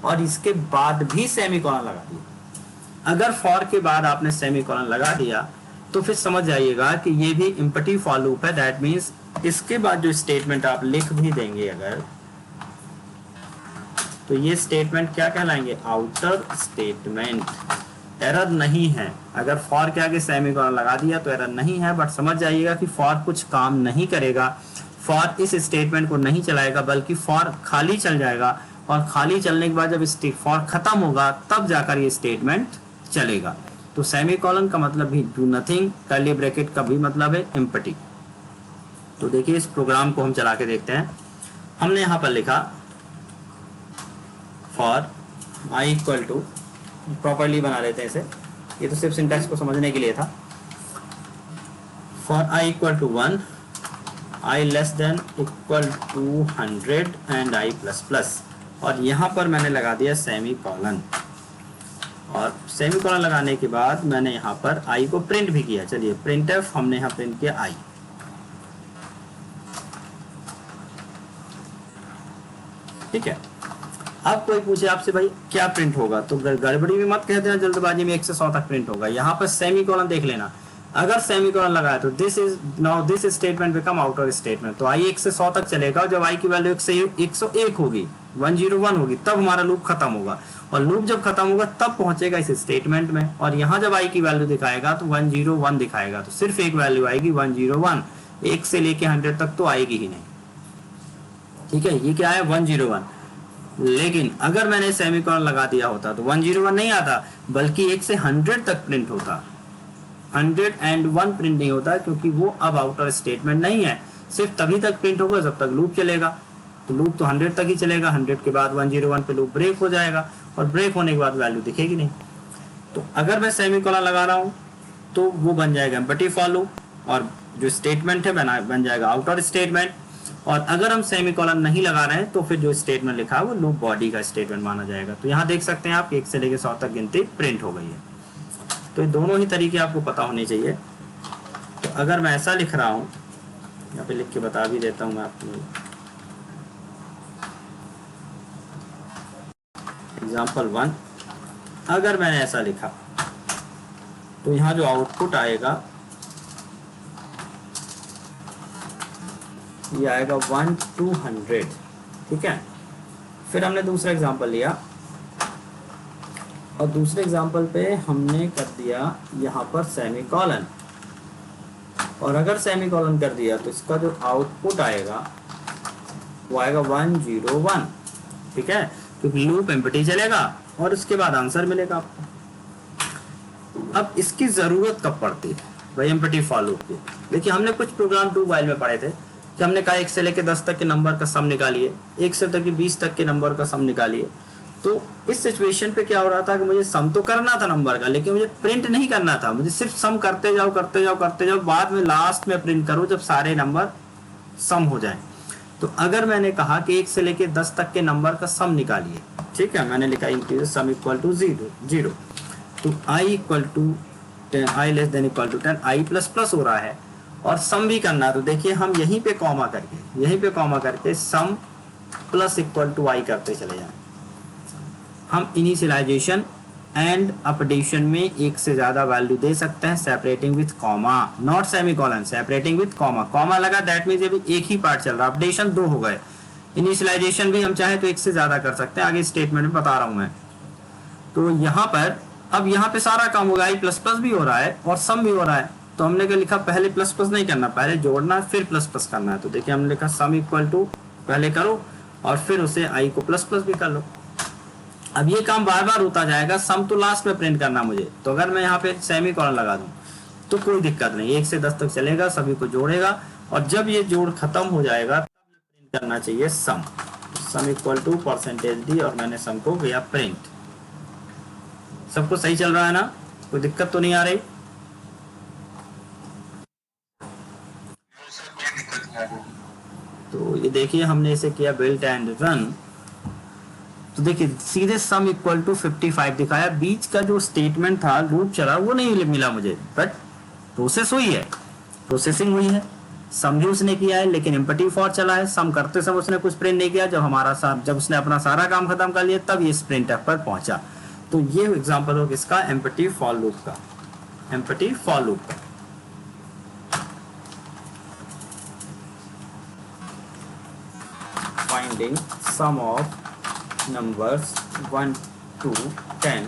और इसके बाद भी सेमीकोलन लगा दिया। अगर फॉर के बाद आपने सेमीकोलन लगा दिया तो फिर समझ जाइएगा कि ये भी एम्प्टी फॉर लूप है। दैट मीन्स इसके बाद जो स्टेटमेंट आप लिख भी देंगे अगर, तो ये स्टेटमेंट क्या कहलाएंगे, आउटर स्टेटमेंट। एरर नहीं है, अगर फॉर के आगे सेमीकोलन लगा दिया तो एरर नहीं है, बट समझ जाइएगा कि फॉर कुछ काम नहीं करेगा, फॉर इस स्टेटमेंट को नहीं चलाएगा, बल्कि फॉर खाली चल जाएगा, और खाली चलने के बाद जब फॉर खत्म होगा तब जाकर ये स्टेटमेंट चलेगा। तो सेमीकोलन का मतलब भी डू नथिंग, कर्ली ब्रैकेट का भी मतलब है एम्प्टी। तो देखिए इस प्रोग्राम को हम चला के देखते हैं। हमने यहाँ पर लिखा for i equal to, properly बना लेते हैं इसे, ये तो सिर्फ सिंटैक्स को समझने के लिए था। For i equal to 1, i less than equal to 100 and i plus plus, और यहाँ पर मैंने लगा दिया सेमीकोलन, और सेमीकोलन लगाने के बाद मैंने यहाँ पर i को प्रिंट भी किया। चलिए printf हमने यहाँ प्रिंट किया i। ठीक है, अब कोई पूछे आपसे भाई क्या प्रिंट होगा, तो गड़बड़ी भी मत कह देना जल्दबाजी में 1 से 100 तक प्रिंट होगा। यहाँ पर सेमीकोलन देख लेना, अगर सेमीकोलन लगाया तो this statement become outer statement. तो i 1 से 100 तक चलेगा, जब i की वैल्यू 1 से 101 होगी, 101 होगी, तब हमारा लूप खत्म होगा, और लूप जब खत्म होगा तब पहुंचेगा इस स्टेटमेंट में। और यहाँ जब i की वैल्यू दिखाएगा तो 101 दिखाएगा, तो सिर्फ एक वैल्यू आएगी 101, 1 से लेके 100 तक तो आएगी ही नहीं। ठीक है, ये क्या है 101। लेकिन अगर मैंने सेमीकोलन लगा दिया होता तो 101 नहीं आता, बल्कि 1 से 100 तक प्रिंट होता। 101 प्रिंट नहीं होता क्योंकि वो अब आउटर स्टेटमेंट नहीं है, सिर्फ तभी तक प्रिंट होगा जब तक लूप चलेगा। तो लूप तो 100 तक ही चलेगा, 100 के बाद 101 पे लूप ब्रेक हो जाएगा, और ब्रेक होने के बाद वैल्यू दिखेगी नहीं। तो अगर मैं सेमीकोलन लगा रहा हूँ तो वो बन जाएगा एम्पटी फॉर लूप, और जो स्टेटमेंट है बन जाएगा आउटर स्टेटमेंट। और अगर हम सेमीकोलन नहीं लगा रहे हैं तो फिर जो स्टेटमेंट लिखा है वो लूप बॉडी का स्टेटमेंट माना जाएगा। तो यहाँ देख सकते हैं आप 1 से लेकर 100 तक गिनती प्रिंट हो गई है। तो ये दोनों ही तरीके आपको पता होने चाहिए। तो अगर मैं ऐसा लिख रहा हूँ, यहाँ पे लिख के बता भी देता हूँ मैं आपको। एग्जाम्पल 1, अगर मैंने ऐसा लिखा तो यहाँ जो आउटपुट आएगा ये आएगा 1 to 100, ठीक है। फिर हमने दूसरा एग्जांपल लिया और दूसरे एग्जांपल पे हमने कर दिया यहाँ पर सेमीकोलन, और अगर सेमीकोलन कर दिया तो इसका जो आउटपुट आएगा वो आएगा 101, ठीक है, क्योंकि लूप एम्पटी चलेगा और उसके बाद आंसर मिलेगा आपको। अब इसकी जरूरत कब पड़ती है भाई एम्पटी फॉर लूप की? देखिए हमने कुछ प्रोग्राम 2 वाइल में पढ़े थे कि हमने कहा 1 से लेकर 10 तक के नंबर का सम निकालिए, 1 से तक 20 तक के नंबर का सम निकालिए। तो इस सिचुएशन पे क्या हो रहा था कि मुझे सम तो करना था नंबर का, लेकिन मुझे प्रिंट नहीं करना था। मुझे सिर्फ सम करते जाओ करते जाओ करते जाओ, बाद में लास्ट में प्रिंट करो जब सारे नंबर सम हो जाए। तो अगर मैंने कहा कि 1 से लेकर 10 तक के नंबर का सम निकालिए, ठीक है, मैंने लिखा इंटीजर सम इक्वल टू 0, तो i equal to 10, i less than equal to 10, i plus plus हो रहा है और सम भी करना है। तो देखिए हम यहीं पे कॉमा करके सम प्लस इक्वल टू i करते चले जाएं। हम इनिशियलाइजेशन एंड अपडेशन में एक से ज्यादा वैल्यू दे सकते हैं, separating with comma, not semicolon, separating with comma. Comma लगा दैट मींस अभी एक ही पार्ट चल रहा है, अपडेशन 2 हो गए। इनिशियलाइजेशन भी हम चाहे तो एक से ज्यादा कर सकते हैं, आगे स्टेटमेंट में बता रहा हूं मैं। तो यहाँ पर अब यहाँ पे सारा काम होगा, i प्लस प्लस भी हो रहा है और सम भी हो रहा है। तो हमने क्या लिखा, पहले प्लस प्लस नहीं करना, पहले जोड़ना फिर प्लस प्लस करना है। तो देखिए हमने लिखा सम इक्वल टू पहले करो और फिर उसे i को प्लस प्लस भी कर लो। अब ये काम बार बार होता जाएगा, सम तो लास्ट में प्रिंट करना मुझे। तो अगर मैं यहाँ पे सेमीकोलन लगा दूं तो कोई दिक्कत नहीं, 1 से 10 तक चलेगा, सभी को जोड़ेगा और जब ये जोड़ खत्म हो जाएगा तब ये प्रिंट करना चाहिए सम इक्वल टू %d और मैंने सम को किया प्रिंट। सबको सही चल रहा है ना, कोई दिक्कत तो नहीं आ रही? तो ये देखिए हमने इसे किया बिल्ट एंड रन। तो देखिए सीधे सम इक्वल टू 55 दिखाया, बीच का जो स्टेटमेंट था लूप चला वो नहीं मिला मुझे, बट प्रोसेस हुई है, प्रोसेसिंग हुई है, सम भी उसने किया है, लेकिन एम्पटी फॉर चला है। सम करते समय उसने कुछ प्रिंट नहीं किया, जब उसने अपना सारा काम खत्म कर लिया तब ये प्रिंटफ पर पहुंचा। तो ये एग्जांपल हो किसका, एम्पटी फॉर लूप का, एम्पटी फॉर लूप का। Finding sum of numbers 1 to 10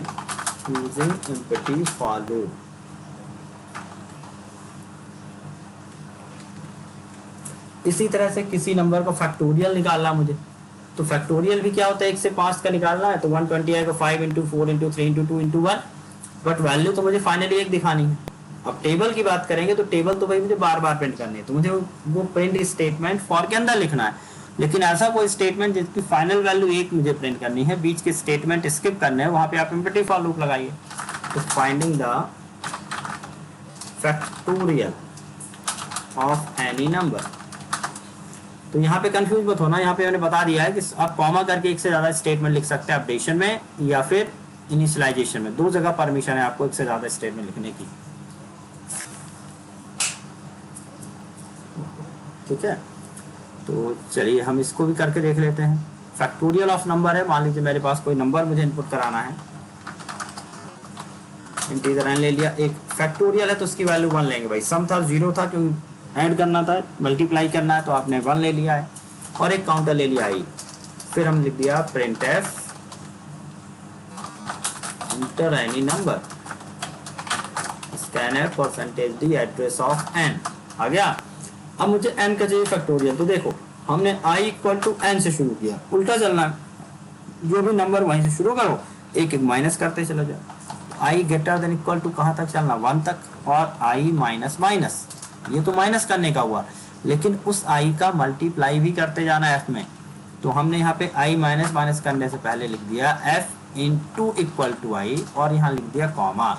using empty for loop। इसी तरह से किसी नंबर का फैक्टोरियल निकालना मुझे, तो फैक्टोरियल भी क्या होता है, 1 से 5 का निकालना है। तो 120 आएगा 5 into 4 into 3 into 2 into 1, but value तो मुझे फाइनली 1 दिखानी है। अब टेबल की बात करेंगे तो टेबल तो भाई मुझे बार बार प्रिंट करनी है, तो मुझे वो प्रिंट स्टेटमेंट फॉर के अंदर लिखना है। लेकिन ऐसा कोई स्टेटमेंट जिसकी फाइनल वैल्यू 1 मुझे प्रिंट करनी है, बीच के स्टेटमेंट स्किप करने हैं, वहां पे आप एम्पटी फॉर लूप लगाइए। तो finding the factorial of any number. तो यहाँ पे कंफ्यूज मत होना, यहाँ पे मैंने बता दिया है कि आप कॉमा करके 1 से ज्यादा स्टेटमेंट लिख सकते हैं अपडेशन में या फिर इनिशियलाइजेशन में, 2 जगह परमिशन है आपको 1 से ज्यादा स्टेटमेंट लिखने की, ठीक है। तो चलिए हम इसको भी करके देख लेते हैं। फैक्टोरियल ऑफ नंबर है, मान लीजिए मेरे पास कोई नंबर मुझे इनपुट कराना है, इंटीजर n ले लिया, एक फैक्टोरियल है तो उसकी वैल्यू 1 लेंगे भाई। सम था 0 था क्योंकि ऐड करना था, मल्टीप्लाई करना है, तो आपने 1 ले लिया है और एक काउंटर ले लिया i। फिर हम लिख दिया printf enter any number scanf %d address of n आ गया। अब मुझे n का चाहिए फैक्टोरियल, तो देखो हमने i इक्वल टू n से शुरू किया, उल्टा चलना है, जो भी नंबर वहीं से शुरू करो, एक एक माइनस करते चले जाओ। i greater than equal to कहाँ तक चलना, 1 तक, और i माइनस माइनस, ये तो माइनस करने का हुआ, लेकिन उस i का मल्टीप्लाई भी करते जाना f में। तो हमने यहाँ पे i माइनस माइनस करने से पहले लिख दिया f इंटू इक्वल टू आई और यहाँ लिख दिया कॉमा।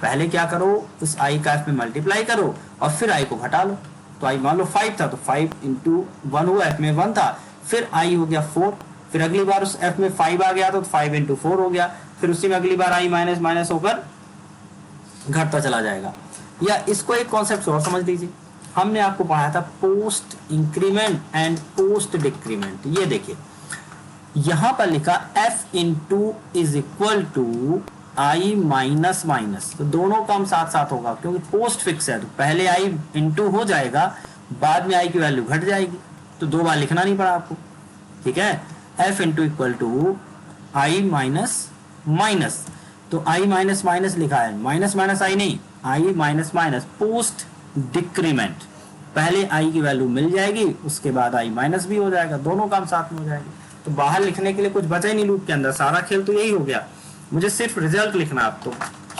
पहले क्या करो, उस आई का एफ में मल्टीप्लाई करो और फिर आई को घटा लो। तो आई मान लो 5 था तो 5 इंटू 1 हुआ, एफ में 1 था, फिर आई हो गया 4, फिर अगली बार उस एफ में 5 आ गया तो 5 इंटू 4 हो गया, फिर उसी में अगली बार आई माइनस माइनस होकर घटता चला जाएगा। या इसको एक कॉन्सेप्ट और समझ लीजिए, हमने आपको पढ़ाया था post increment and post decrement. ये देखिए यहां पर लिखा f into is equal to i minus minus, तो दोनों काम साथ साथ होगा क्योंकि पोस्ट फिक्स है, तो पहले आई इंटू हो जाएगा, बाद में आई की वैल्यू घट जाएगी, तो 2 बार लिखना नहीं पड़ा आपको। ठीक है, f into equal to i minus minus, तो आई माइनस माइनस लिखा है, माइनस माइनस आई नहीं, आई माइनस माइनस पोस्ट डिक्रीमेंट, पहले आई की वैल्यू मिल जाएगी उसके बाद आई माइनस भी हो जाएगा, दोनों काम साथ में हो जाएंगे। तो बाहर लिखने के लिए कुछ बचा ही नहीं लूप के अंदर, सारा खेल तो यही हो गया। मुझे सिर्फ रिजल्ट लिखना, आप तो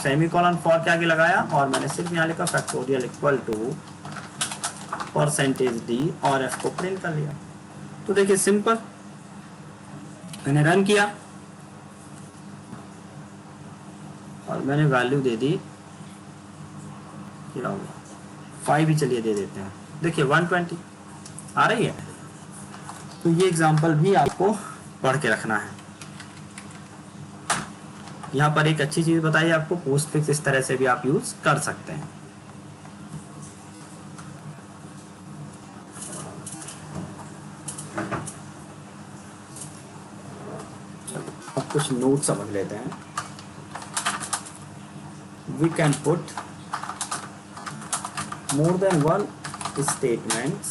सेमीकोलन फॉर के आगे लगाया और मैंने सिर्फ यहाँ लिखा factorial equal to percentage d और एफ को प्रिंट कर लिया। तो देखिए सिंपल, मैंने रन किया और मैंने वैल्यू दे दी, क्या हो गया 5 ही, चलिए दे देते हैं। देखिए 120 आ रही है। तो ये एग्जांपल भी आपको पढ़ के रखना है। यहाँ पर एक अच्छी चीज बताइए आपको, पोस्ट फिक्स इस तरह से भी आप यूज कर सकते हैं। अब कुछ नोट समझ लेते हैं। We can put more than one statements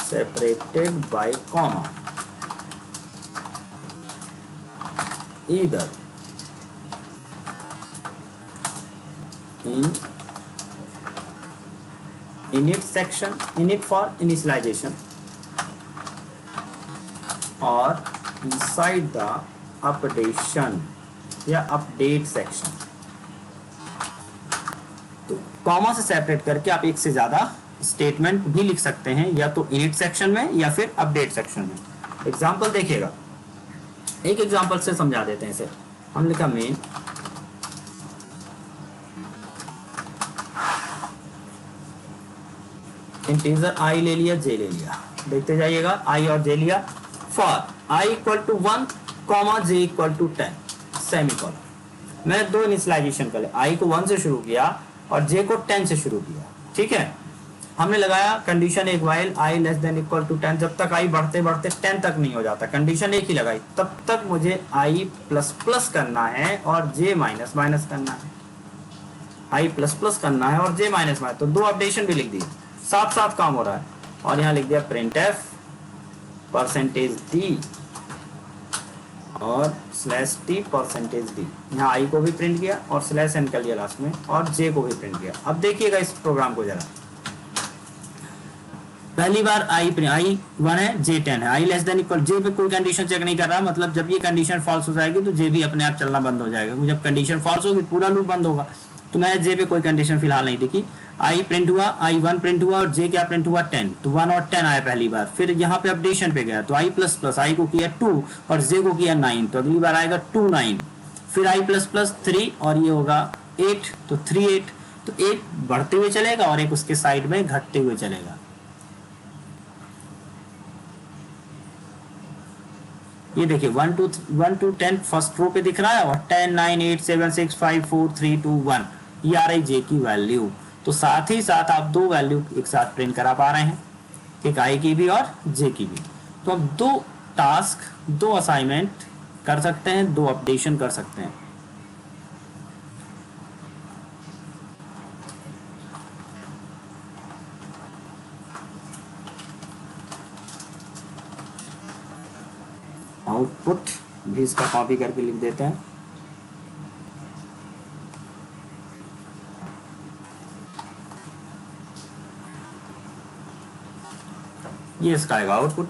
separated by comma, either in init section, init for initialization, or inside the updation या अपडेट सेक्शन। तो कॉमा से सेपरेट करके आप एक से ज्यादा स्टेटमेंट भी लिख सकते हैं, या तो इनिट सेक्शन में या फिर अपडेट सेक्शन में। एग्जांपल देखिएगा, एक एग्जांपल से समझा देते हैं इसे। हम लिखा मेन इंटीजर आई ले लिया, जे ले लिया, देखते जाइएगा, आई और जे लिया। For i equal to 1 comma j equal to 10 semicolon. मैंने 2 इनिशियलाइजेशन कर लिया, आई को 1 से शुरू किया और जे को 10 से शुरू किया। ठीक है, हमने लगाया कंडीशन एक, while i less than equal to 10, जब तक आई बढ़ते बढ़ते 10 तक नहीं हो जाता, कंडीशन एक ही लगाई, तब तक मुझे आई प्लस प्लस करना है और जे माइनस माइनस करना है। आई प्लस प्लस करना है और जे माइनस माइनस, तो 2 अपडेशन भी लिख दिए, साथ साथ काम हो रहा है। और यहाँ लिख दिया प्रिंट एफ परसेंटेज डी और स्लैश टी परसेंटेज डी। यहाँ आई को भी प्रिंट किया और स्लैश एन कर लिया लास्ट में, और जे को भी प्रिंट किया। अब देखिएगा इस प्रोग्राम को जरा, पहली बार आई 1 है, जे 10 है, आई लेस देन इक्वल, जे पे कोई कंडीशन चेक नहीं कर रहा, मतलब जब ये कंडीशन फॉल्स हो जाएगी तो जे भी अपने आप चलना बंद हो जाएगा। जब कंडीशन फॉल्स होगी पूरा लूप बंद होगा। तो मैं जे पे कोई कंडीशन फिलहाल नहीं दिखी, आई प्रिंट हुआ, आई 1 प्रिंट हुआ और जे क्या प्रिंट हुआ 10, तो 1 और 10 आया पहली बार। फिर यहाँ पे अपडेशन पे गया तो आई प्लस प्लस, आई को किया 2 और जे को किया 9, तो अगली बार आएगा 2 9, फिर आई प्लस प्लस 3 और ये होगा 8, तो 3 8, तो एक बढ़ते हुए चलेगा और एक उसके साइड में घटते हुए चलेगा। ये देखिए 1 to 10 फर्स्ट रो पे दिख रहा है और 10 9 8 7 6 5 4 3 2 1 ये आ रही जे की वैल्यू। तो साथ ही साथ आप 2 वैल्यू एक साथ प्रिंट करा पा रहे हैं, एक आई की भी और जे की भी। तो अब 2 टास्क, 2 असाइनमेंट कर सकते हैं, 2 अपडेशन कर सकते हैं। आउटपुट भी इसका कॉपी करके लिख देते हैं। ये इसका आएगा आउटपुट।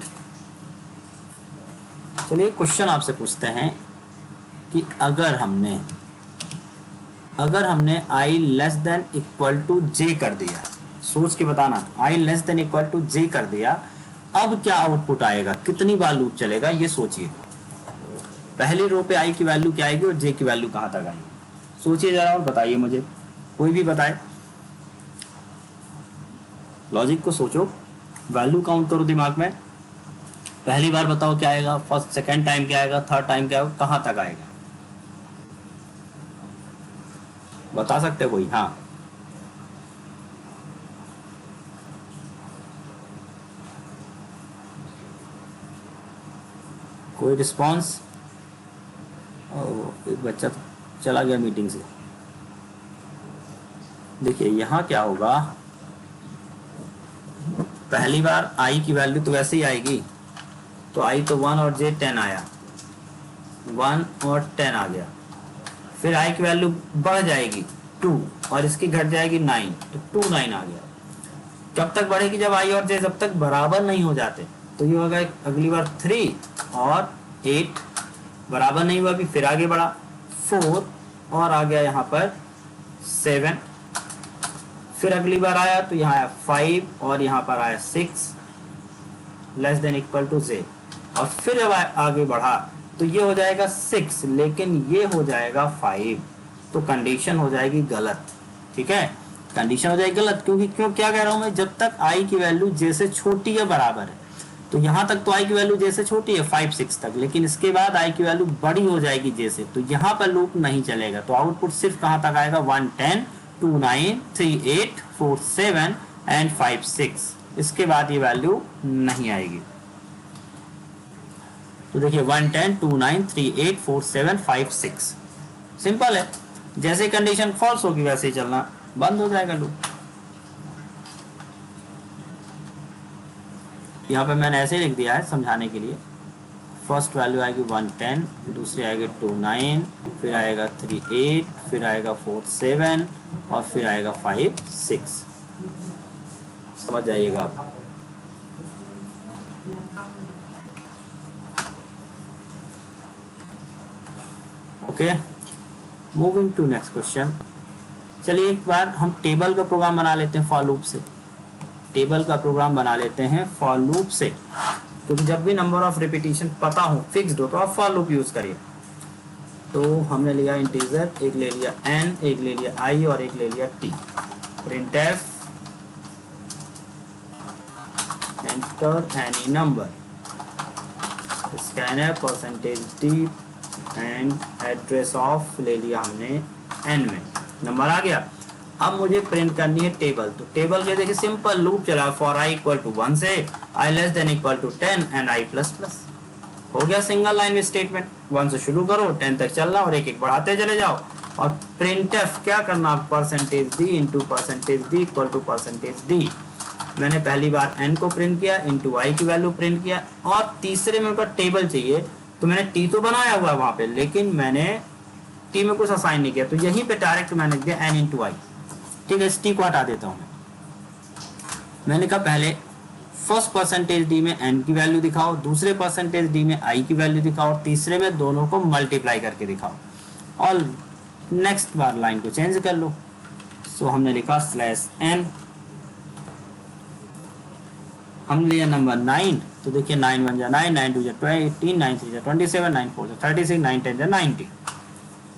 चलिए क्वेश्चन आपसे पूछते हैं कि अगर हमने आई लेस देन इक्वल टू जे कर दिया, सोच के बताना, आई लेस देन इक्वल टू जे कर दिया अब क्या आउटपुट आएगा, कितनी बार लूप चलेगा, ये सोचिए। पहली रो पे आई की वैल्यू क्या आएगी और जे की वैल्यू कहां तक आएगी, सोचिए जरा और बताइए मुझे, कोई भी बताए, लॉजिक को सोचो, वैल्यू काउंट करो दिमाग में। पहली बार बताओ क्या आएगा, फर्स्ट सेकंड टाइम क्या आएगा, थर्ड टाइम क्या आएगा, कहां तक आएगा, बता सकते कोई? हाँ, कोई रिस्पॉन्स? एक बच्चा चला गया मीटिंग से। देखिए यहाँ क्या होगा, पहली बार आई की वैल्यू तो वैसे ही आएगी, तो आई तो 1 और जे 10 आया, 1 और 10 आ गया। फिर आई की वैल्यू बढ़ जाएगी 2 और इसकी घट जाएगी 9, तो 2 9 आ गया। कब तक बढ़ेगी, जब आई और जे जब तक बराबर नहीं हो जाते, तो ये होगा अगली बार 3 और 8 बराबर नहीं हुआ, भी फिर आगे बढ़ा 4 और आ गया यहाँ पर 7, फिर अगली बार आया तो यहाँ आया 5 और यहाँ पर आया 6 लेस देन इक्वल टू जे, और फिर जब आगे बढ़ा तो ये हो जाएगा 6 लेकिन ये हो जाएगा 5, तो कंडीशन हो जाएगी गलत। ठीक है, कंडीशन हो जाएगी गलत, क्योंकि क्या कह रहा हूं मैं, जब तक आई की वैल्यू जे से छोटी या बराबर है, तो यहाँ तक तो आई की वैल्यू जे से छोटी है 5 6 तक, लेकिन इसके बाद आई की वैल्यू बड़ी हो जाएगी जे से, तो यहाँ पर लूप नहीं चलेगा। तो आउटपुट सिर्फ कहाँ तक आएगा, 1 10 2 9 3 8 4 7 एंड 5 6, इसके बाद ये वैल्यू नहीं आएगी। तो देखिए 1 10 2 9 3 8 4 7 5 6, सिंपल है। जैसे कंडीशन फॉल्स होगी वैसे ही चलना बंद हो जाएगा लूप। यहाँ पे मैंने ऐसे लिख दिया है समझाने के लिए, फर्स्ट वैल्यू आएगी 1 10, दूसरी आएगी 2 9, फिर आएगा 3 8, फिर आएगा 4 7 और फिर आएगा 5 6, समझ जाइएगा आप। Okay, moving to next question. चलिए एक बार हम टेबल का प्रोग्राम बना लेते हैं फॉर लूप से, टेबल का प्रोग्राम बना लेते हैं फॉर लूप से, क्योंकि जब भी नंबर ऑफ रिपीटिशन पता हो, फिक्स्ड हो, तो आप फॉर लूप यूज करिए। तो हमने लिया इंटीजर, एक ले लिया n, एक ले लिया i और एक ले लिया t। printf enter any number, scanner %d and address of ले लिया हमने n में, नंबर आ गया। अब मुझे प्रिंट करनी है टेबल, तो टेबल के देखिए सिंपल लूप चला फॉर i इक्वल टू 1 से i less than equal to 10 and i plus plus, हो गया सिंगल लाइन में स्टेटमेंट। 1 से शुरू करो 10 तक चलना और एक एक बढ़ाते चले जाओ, और प्रिंटफ क्या करना, %d into %d equal to %d। मैंने पहली बार n को प्रिंट किया, इंटू i की वैल्यू प्रिंट किया, और तीसरे में उनका टेबल चाहिए, तो मैंने t तो बनाया हुआ है वहां पे, लेकिन मैंने t में कुछ असाइन नहीं किया, तो यहीं पे डायरेक्ट मैंने लिख दिया n इंटू i। ठीक है, इस t को हटा देता हूं मैंने कहा पहले फर्स्ट %d में n की वैल्यू दिखाओ, दूसरे %d में i की वैल्यू दिखाओ, तीसरे में दोनों को मल्टीप्लाई करके दिखाओ, और नेक्स्ट बार लाइन को चेंज कर लो। सो हमने लिखा /n, हमने लिया नंबर 9, तो देखिए 9 1 जा 9, 9 2 जा 18, 9 3 जा 27, 9 4 जा 36, 9 10 जा 90।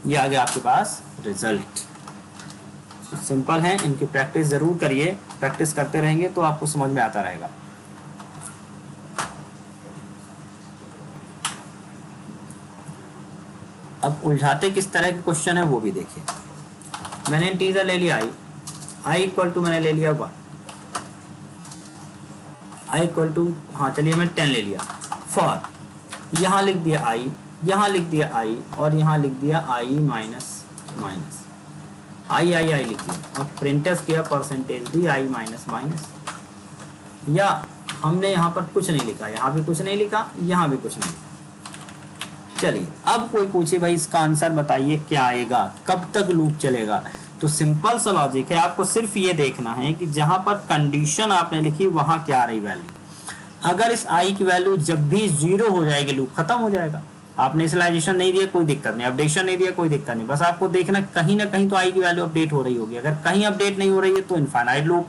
ये आ गया आपके पास रिजल्ट। सिंपल है, इनकी प्रैक्टिस जरूर करिए, प्रैक्टिस करते रहेंगे तो आपको समझ में आता रहेगा। अब उलझाते किस तरह के क्वेश्चन है वो भी देखिए। मैंने इंटीजर ले लिया i इक्वल टू मैंने ले लिया 1, i इक्वल टू, हाँ चलिए मैं 10 ले लिया, फॉर यहाँ लिख दिया i, यहाँ लिख दिया i, और यहाँ लिख दिया i माइनस माइनस आई लिख दिया, और प्रिंटफ किया %d i माइनस माइनस, या हमने यहाँ पर कुछ नहीं लिखा, यहाँ भी कुछ नहीं लिखा, यहाँ भी कुछ नहीं लिखा। चलिए अब कोई पूछे भाई इसका आंसर बताइए क्या आएगा, कब तक लूप चलेगा, तो सिंपल सा लॉजिक है, आपको सिर्फ ये देखना है कि जहां पर कंडीशन आपने लिखी वहां क्या आ रही वैल्यू। अगर इस i की वैल्यू जब भी 0 हो जाएगी लूप खत्म हो जाएगा। आपने इनिशियलाइजेशन नहीं दिया कोई दिक्कत नहीं, अपडेशन नहीं दिया कोई दिक्कत नहीं, बस आपको देखना कहीं ना कहीं तो i की वैल्यू अपडेट हो रही होगी। अगर कहीं अपडेट नहीं हो रही है तो इनफाइनाइट लूप,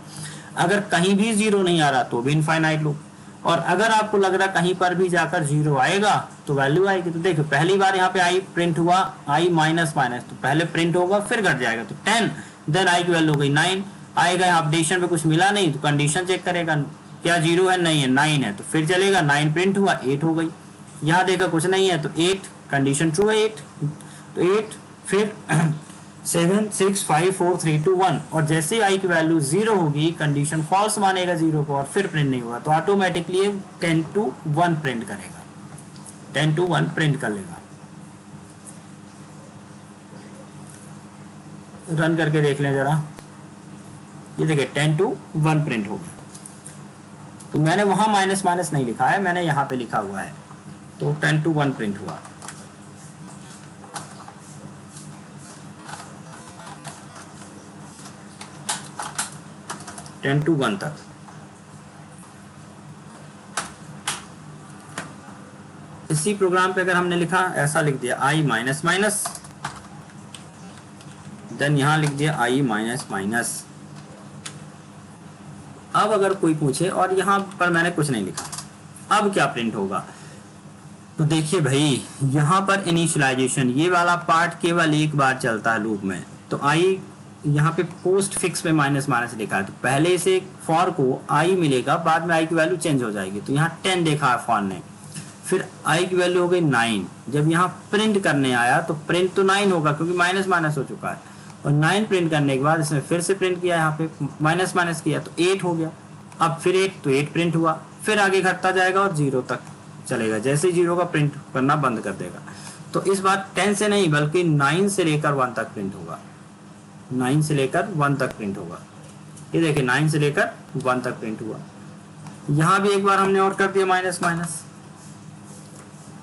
अगर कहीं भी 0 नहीं आ रहा तो भी इनफाइनाइट लूप, और अगर आपको लग रहा कहीं पर भी जाकर 0 आएगा तो वैल्यू आएगी। तो देखो पहली बार यहाँ पे आई प्रिंट हुआ, आई माइनस माइनस, तो पहले प्रिंट होगा फिर घट जाएगा, तो 10, देन आई की वैल्यू हो गई 9 आएगा। यहाँ अपडेशन पे कुछ मिला नहीं तो कंडीशन चेक करेगा, क्या 0 है, नहीं है, 9 है, तो फिर चलेगा, 9 प्रिंट हुआ, 8 हो गई। यहाँ देखा कुछ नहीं है तो 8, कंडीशन ट्रू है 8, तो 8 फिर 7 6 5 4 3 2 1, और जैसे आई की वैल्यू 0 होगी कंडीशन फॉल्स मानेगा 0 को और फिर प्रिंट नहीं होगा, तो ऑटोमेटिकली 10 to 1 प्रिंट करेगा, 10 to 1 प्रिंट कर लेगा। रन करके देख लें जरा, ये देखिए 10 to 1 प्रिंट हो गया। तो मैंने वहां माइनस माइनस नहीं लिखा है, मैंने यहाँ पे लिखा हुआ है, तो 10 to 1 प्रिंट हुआ। टेन टू 1 तक। इसी प्रोग्राम पे अगर हमने लिखा ऐसा लिख दिया आई माइनस माइनस, देन यहां लिख दिया आई माइनस माइनस। अब अगर कोई पूछे और यहां पर मैंने कुछ नहीं लिखा, अब क्या प्रिंट होगा, तो देखिए भाई यहां पर इनिशियलाइजेशन ये वाला पार्ट केवल एक बार चलता है लूप में, तो आई यहाँ पे पोस्ट फिक्स में माइनस माइनस लिखा है, तो पहले से फॉर को आई मिलेगा, बाद में आई की वैल्यू चेंज हो जाएगी, तो यहाँ 10 देखा है फॉर ने, फिर आई की वैल्यू हो गई 9, जब यहाँ प्रिंट करने आया तो प्रिंट तो 9 होगा क्योंकि माइनस माइनस हो चुका है, और 9 प्रिंट करने के बाद इसमें फिर से प्रिंट किया, यहाँ पे माइनस माइनस किया तो 8 हो गया, अब फिर 8 तो 8 प्रिंट हुआ, फिर आगे घटता जाएगा और 0 तक चलेगा, जैसे 0 का प्रिंट करना बंद कर देगा। तो इस बार 10 से नहीं बल्कि 9 से लेकर 1 तक प्रिंट होगा, 9 से लेकर 1 तक प्रिंट होगा। ये देखिए 9 से लेकर 1 तक प्रिंट हुआ। यहां भी एक बार हमने और कर दिया माइनस माइनस,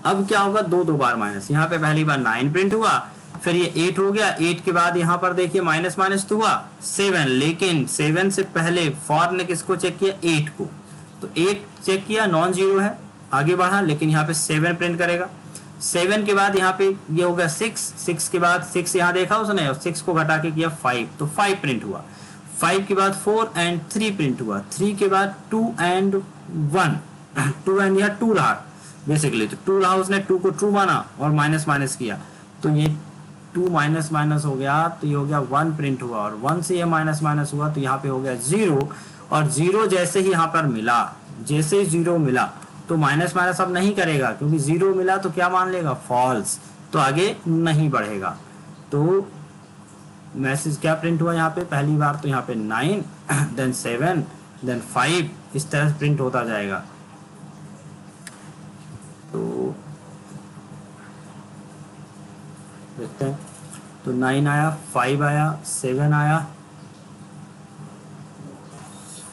अब क्या होगा, दो बार माइनस, यहाँ पे पहली बार 9 प्रिंट हुआ, फिर ये 8 हो गया, 8 के बाद यहाँ पर देखिए माइनस माइनस तो हुआ 7, लेकिन 7 से पहले फॉर ने किसको चेक किया, 8 को, तो 8 चेक किया नॉन जीरो है, आगे बढ़ा, लेकिन यहाँ पे 7 प्रिंट करेगा, 7 के बाद यहाँ पे ये हो गया 6 के बाद 6 यहाँ देखा उसने और 6 को घटा के किया 5, तो 5 प्रिंट हुआ, 5 के बाद 4 and 3 प्रिंट हुआ, 3 के बाद 2 and 1, 2 and यहाँ 2 रहा बेसिकली, तो 2 रहा, उसने 2 को ट्रू माना और माइनस माइनस किया, तो ये 2 माइनस माइनस हो गया, तो ये हो गया 1 प्रिंट हुआ, और 1 से ये माइनस माइनस हुआ तो यहाँ पे हो गया 0, और 0 जैसे ही यहाँ पर मिला, जैसे 0 मिला तो माइनस माइनस अब नहीं करेगा क्योंकि 0 मिला तो क्या मान लेगा, फॉल्स, तो आगे नहीं बढ़ेगा। तो मैसेज क्या प्रिंट हुआ यहाँ पे, पहली बार तो यहाँ पे 9, देन 7, देन 5, इस तरह से प्रिंट होता जाएगा। तो देखते हैं, तो 9 आया, 5 आया, 7 आया,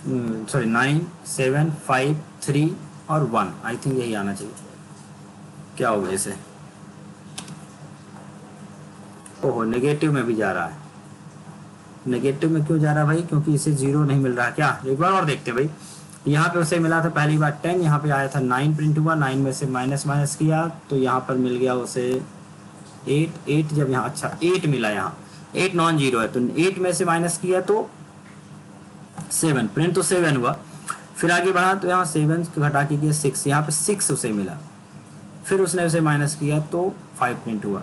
सॉरी 9 7 5 3 और 1, आई थिंक यही आना चाहिए, क्या होगा इसे, ओहो नेगेटिव में भी जा रहा है, नेगेटिव में क्यों जा रहा है भाई, क्योंकि इसे 0 नहीं मिल रहा, क्या एक बार और देखते भाई, यहाँ पे उसे मिला था पहली बार 10, यहाँ पे आया था 9 प्रिंट हुआ, 9 में से माइनस माइनस किया तो यहाँ पर मिल गया उसे 8, जब यहाँ अच्छा 8 मिला, यहाँ 8 नॉन जीरो है, तो 8 में से माइनस किया तो 7 प्रिंट, तो 7 हुआ, फिर आगे बढ़ा तो यहाँ 7 घटा के किया 6, यहाँ पे 6 उसे मिला, फिर उसने उसे माइनस किया तो 5 प्रिंट हुआ,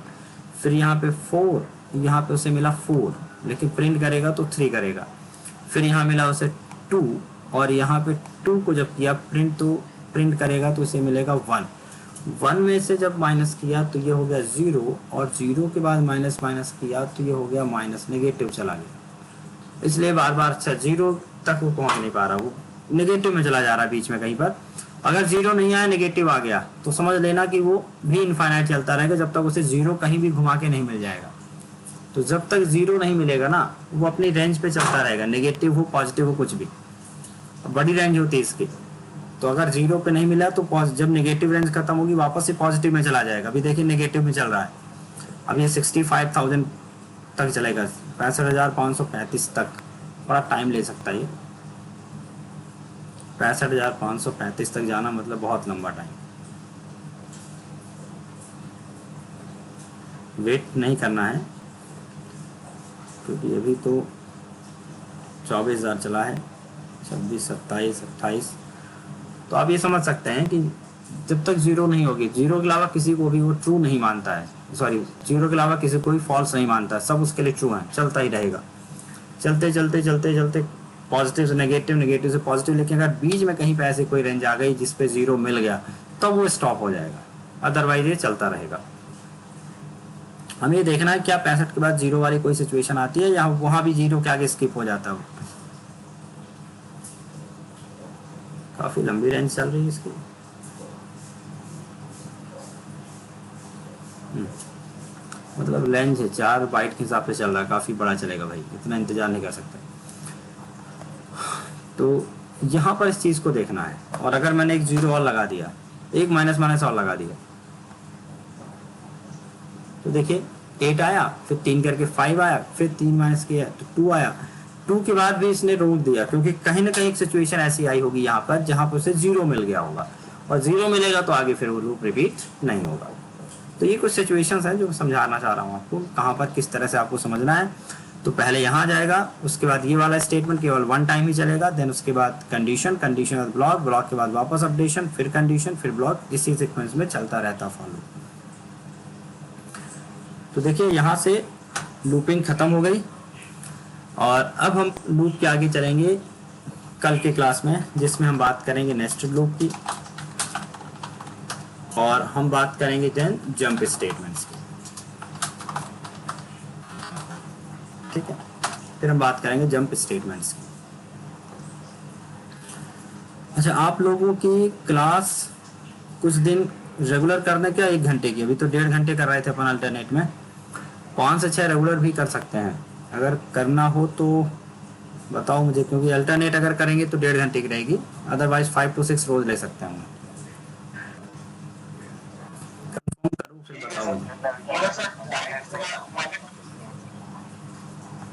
फिर यहाँ पे 4, यहाँ पे उसे मिला 4, लेकिन प्रिंट करेगा तो 3 करेगा, फिर यहाँ मिला उसे 2, और यहाँ पे 2 को जब किया प्रिंट तो प्रिंट करेगा तो उसे मिलेगा 1 में से जब माइनस किया तो ये हो गया 0, और 0 के बाद माइनस माइनस किया तो ये हो गया माइनस, नेगेटिव चला गया, इसलिए बार बार अच्छा 0 तक वो पहुंच नहीं पा रहा, वो नेगेटिव में चला जा रहा है बीच में कहीं पर। अगर 0 नहीं आया, नेगेटिव आ गया तो समझ लेना कि वो भी इनफाइनाइट चलता रहेगा जब तक उसे 0 कहीं भी घुमा के नहीं मिल जाएगा। तो जब तक 0 नहीं मिलेगा ना, वो अपनी रेंज पे चलता रहेगा, नेगेटिव हो पॉजिटिव हो कुछ भी, बड़ी रेंज होती है इसकी। तो अगर 0 पे नहीं मिला तो जब नेगेटिव रेंज खत्म होगी वापस से पॉजिटिव में चला जाएगा। अभी देखिए नेगेटिव में चल रहा है, अब ये 65,000 तक चलेगा, 65,535 तक, बड़ा टाइम ले सकता है ये, 65,535 तक जाना मतलब बहुत लंबा टाइम, वेट नहीं करना है क्योंकि अभी तो 24,000 चला है, 26, 27, 28, तो आप ये समझ सकते हैं कि जब तक जीरो नहीं होगी, जीरो के अलावा किसी को भी वो ट्रू नहीं मानता है, सॉरी जीरो के अलावा किसी कोई फॉल्स नहीं मानता है, सब उसके लिए ट्रू है, चलता ही रहेगा, चलते चलते चलते चलते पॉजिटिव से नेगेटिव, नेगेटिव से पॉजिटिव। लेकिन अगर बीच में कहीं पे ऐसी कोई रेंज आ गई जिस पे जीरो मिल गया तब वो स्टॉप हो जाएगा, अदरवाइज ये चलता रहेगा। हमें ये देखना है क्या 65 के बाद जीरो वाली कोई सिचुएशन आती है या वहां भी जीरो के आगे स्किप हो जाता है। काफी लंबी रेंज चल रही है इसकी। मतलब रेंज है 4 बाइट के हिसाब से चल रहा है, काफी बड़ा चलेगा भाई, इतना इंतजार नहीं कर सकते। तो यहाँ पर इस चीज को देखना है। और अगर मैंने एक जीरो और लगा दिया, एक माइनस माइनस और लगा दिया, तो देखिए 8 आया, फिर 3 करके 5 आया, फिर 3 माइनस किया तो 2 आया। 2 के बाद भी इसने रोक दिया क्योंकि कहीं ना कहीं एक सिचुएशन ऐसी आई होगी यहाँ पर जहाँ पर उसे जीरो मिल गया होगा, और जीरो मिलेगा तो आगे फिर वो लूप रिपीट नहीं होगा। तो ये कुछ सिचुएशंस हैं जो समझाना चाह रहा हूँ आपको, कहाँ पर किस तरह से आपको समझना है। तो पहले यहाँ जाएगा, उसके बाद ये वाला स्टेटमेंट केवल 1 टाइम ही चलेगा, देन उसके बाद कंडीशन, कंडीशन और ब्लॉक, ब्लॉक के बाद वापस अपडेशन, फिर कंडीशन, फिर ब्लॉक, इसी सीक्वेंस में चलता रहता फॉलो। तो देखिए यहाँ से लूपिंग खत्म हो गई, और अब हम लूप के आगे चलेंगे कल के क्लास में, जिसमें हम बात करेंगे नेस्टेड लूप की, और हम बात करेंगे देन जंप स्टेटमेंट्स की। ठीक है, फिर हम बात करेंगे जंप स्टेटमेंट्स की। अच्छा, आप लोगों की क्लास कुछ दिन रेगुलर करने क्या 1 घंटे की, अभी तो 1.5 घंटे कर रहे थे अपन अल्टरनेट में, 5 से 6 रेगुलर भी कर सकते हैं। अगर करना हो तो बताओ मुझे, क्योंकि अल्टरनेट अगर करेंगे तो 1.5 घंटे की रहेगी, अदरवाइज 5 to 6 रोज ले सकते हैं हम।